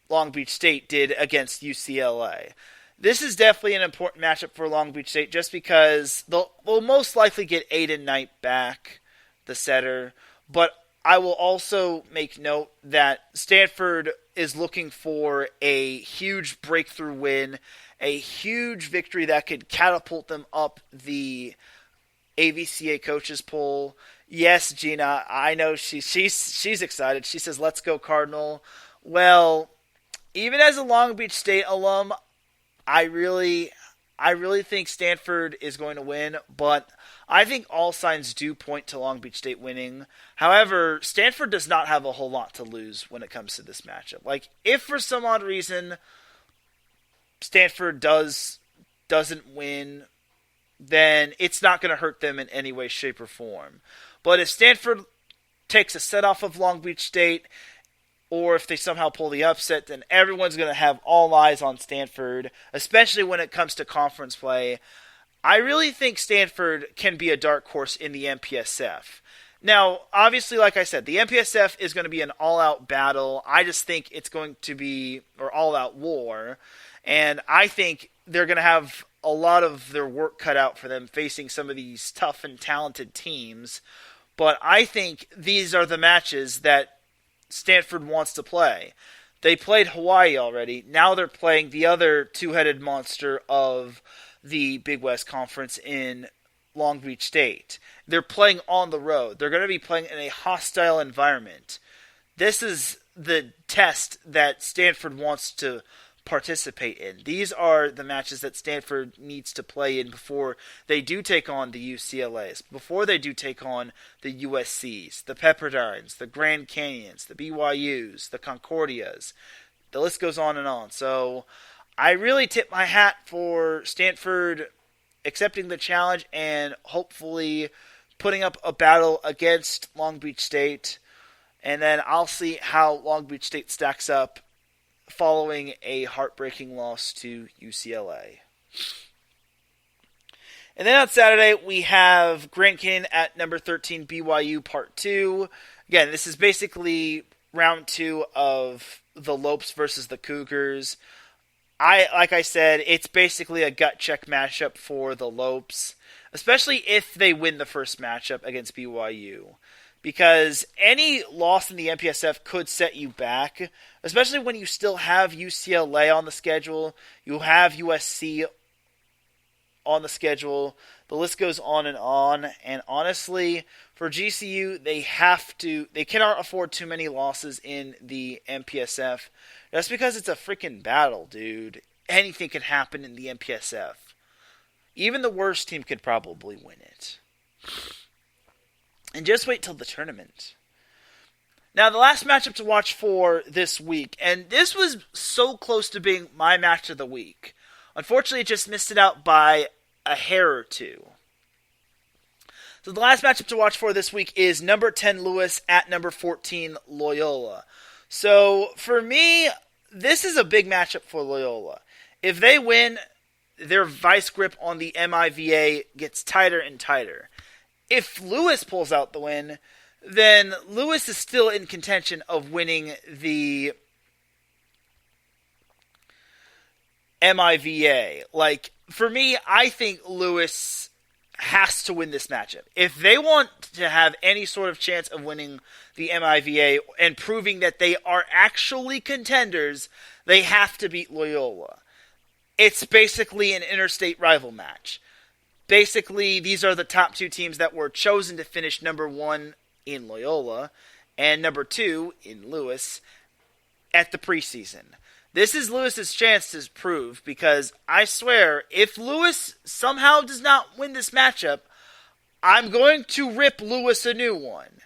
Long Beach State did against UCLA. This is definitely an important matchup for Long Beach State just because they'll most likely get Aiden Knight back, the setter, but I will also make note that Stanford is looking for a huge breakthrough win, a huge victory that could catapult them up the AVCA coaches poll. Yes, Gina, I know she's excited. She says, "Let's go Cardinal." Well, even as a Long Beach State alum, I really think Stanford is going to win, but I think all signs do point to Long Beach State winning. However, Stanford does not have a whole lot to lose when it comes to this matchup. Like, if for some odd reason Stanford doesn't win, then it's not going to hurt them in any way, shape, or form. But if Stanford takes a set off of Long Beach State, or if they somehow pull the upset, then everyone's going to have all eyes on Stanford, especially when it comes to conference play. I really think Stanford can be a dark horse in the MPSF. Now, obviously, like I said, the MPSF is going to be an all-out battle. I just think it's going to be an all-out war, and I think they're going to have a lot of their work cut out for them facing some of these tough and talented teams. But I think these are the matches that Stanford wants to play. They played Hawaii already. Now they're playing the other two-headed monster of the Big West Conference in Long Beach State. They're playing on the road. They're going to be playing in a hostile environment. This is the test that Stanford wants to participate in. These are the matches that Stanford needs to play in before they do take on the UCLAs, before they do take on the USCs, the Pepperdines, the Grand Canyons, the BYUs, the Concordias. The list goes on and on. So I really tip my hat for Stanford accepting the challenge and hopefully putting up a battle against Long Beach State. And then I'll see how Long Beach State stacks up following a heartbreaking loss to UCLA. And then on Saturday, we have Grand Canyon at number 13, BYU Part 2. Again, this is basically round 2 of the Lopes versus the Cougars. Like I said, it's basically a gut check matchup for the Lopes, especially if they win the first matchup against BYU. Because any loss in the MPSF could set you back, especially when you still have UCLA on the schedule, you have USC on the schedule, the list goes on, and honestly, for GCU, they cannot afford too many losses in the MPSF. That's because it's a freaking battle, dude. Anything can happen in the MPSF. Even the worst team could probably win it. And just wait till the tournament. Now, the last matchup to watch for this week, and this was so close to being my match of the week. Unfortunately, it just missed it out by a hair or two. So the last matchup to watch for this week is number 10 Lewis at number 14 Loyola. So for me, this is a big matchup for Loyola. If they win, their vice grip on the MIVA gets tighter and tighter. If Lewis pulls out the win, then Lewis is still in contention of winning the MIVA. Like, for me, I think Lewis has to win this matchup. If they want to have any sort of chance of winning the MIVA and proving that they are actually contenders, they have to beat Loyola. It's basically an interstate rival match. Basically, these are the top two teams that were chosen to finish number 1 in Loyola and number 2 in Lewis at the preseason. This is Lewis's chance to prove, because I swear, if Lewis somehow does not win this matchup, I'm going to rip Lewis a new one.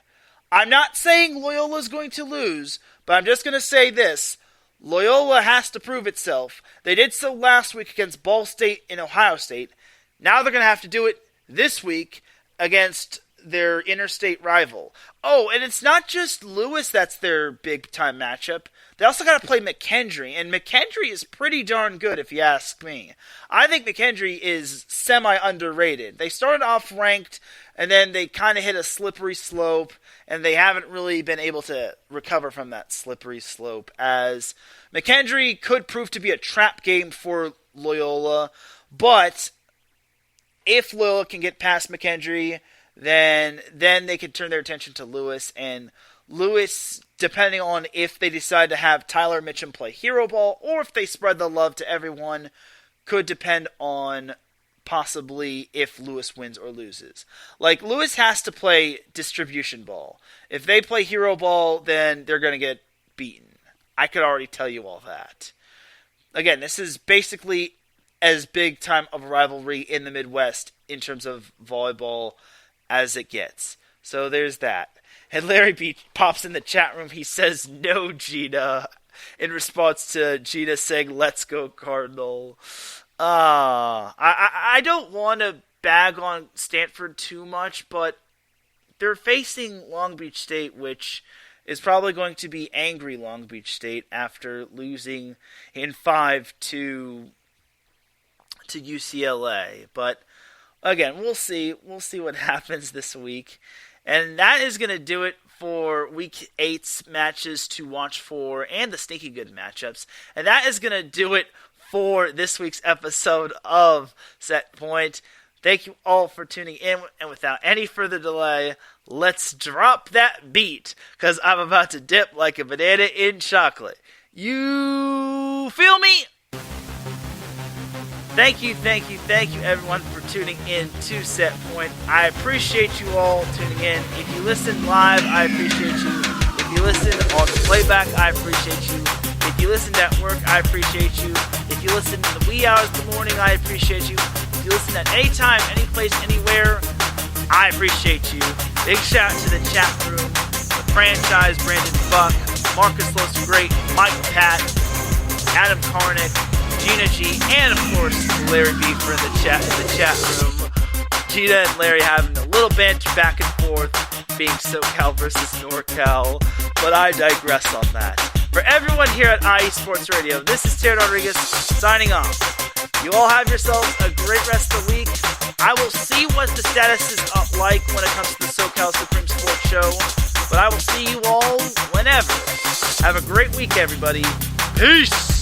I'm not saying Loyola's going to lose, but I'm just going to say this. Loyola has to prove itself. They did so last week against Ball State and Ohio State. Now they're going to have to do it this week against their interstate rival. Oh, and it's not just Lewis that's their big-time matchup. They also got to play McKendree, and McKendree is pretty darn good if you ask me. I think McKendree is semi-underrated. They started off ranked, and then they kind of hit a slippery slope, and they haven't really been able to recover from that slippery slope, as McKendree could prove to be a trap game for Loyola, but if Loyola can get past McKendree, then they can turn their attention to Lewis, and Lewis, depending on if they decide to have Tyler Mitchum play hero ball or if they spread the love to everyone, could depend on possibly if Lewis wins or loses. Like, Lewis has to play distribution ball. If they play hero ball, then they're going to get beaten. I could already tell you all that. Again, this is basically as big time of a rivalry in the Midwest in terms of volleyball as it gets. So there's that. And Larry B pops in the chat room. He says, "No, Gina," in response to Gina saying, "Let's go, Cardinal." I don't want to bag on Stanford too much, but they're facing Long Beach State, which is probably going to be angry Long Beach State after losing in 5 to UCLA. But again, we'll see. We'll see what happens this week. And that is going to do it for Week 8's matches to watch for and the sneaky good matchups. And that is going to do it for this week's episode of Set Point. Thank you all for tuning in. And without any further delay, let's drop that beat, because I'm about to dip like a banana in chocolate. You feel me? Thank you, everyone, for tuning in to Set Point. I appreciate you all tuning in. If you listen live, I appreciate you. If you listen on playback, I appreciate you. If If you listen at work, I appreciate you. If you listen in the wee hours of the morning, I appreciate you. If you listen at any time, any place, anywhere, I appreciate you. Big shout out to the chat room, the franchise, Brandon Buck, Marcus Los Great, Mike Pat, Adam Karnick, Gina G, and of course Larry Beaver in the chat room. Gina and Larry having a little banter back and forth, being SoCal versus NorCal, but I digress on that. For everyone here at IE Sports Radio, this is Teran Rodriguez signing off. You all have yourselves a great rest of the week. I will see what the status is up like when it comes to the SoCal Supreme Sports Show, but I will see you all whenever. Have a great week, everybody. Peace!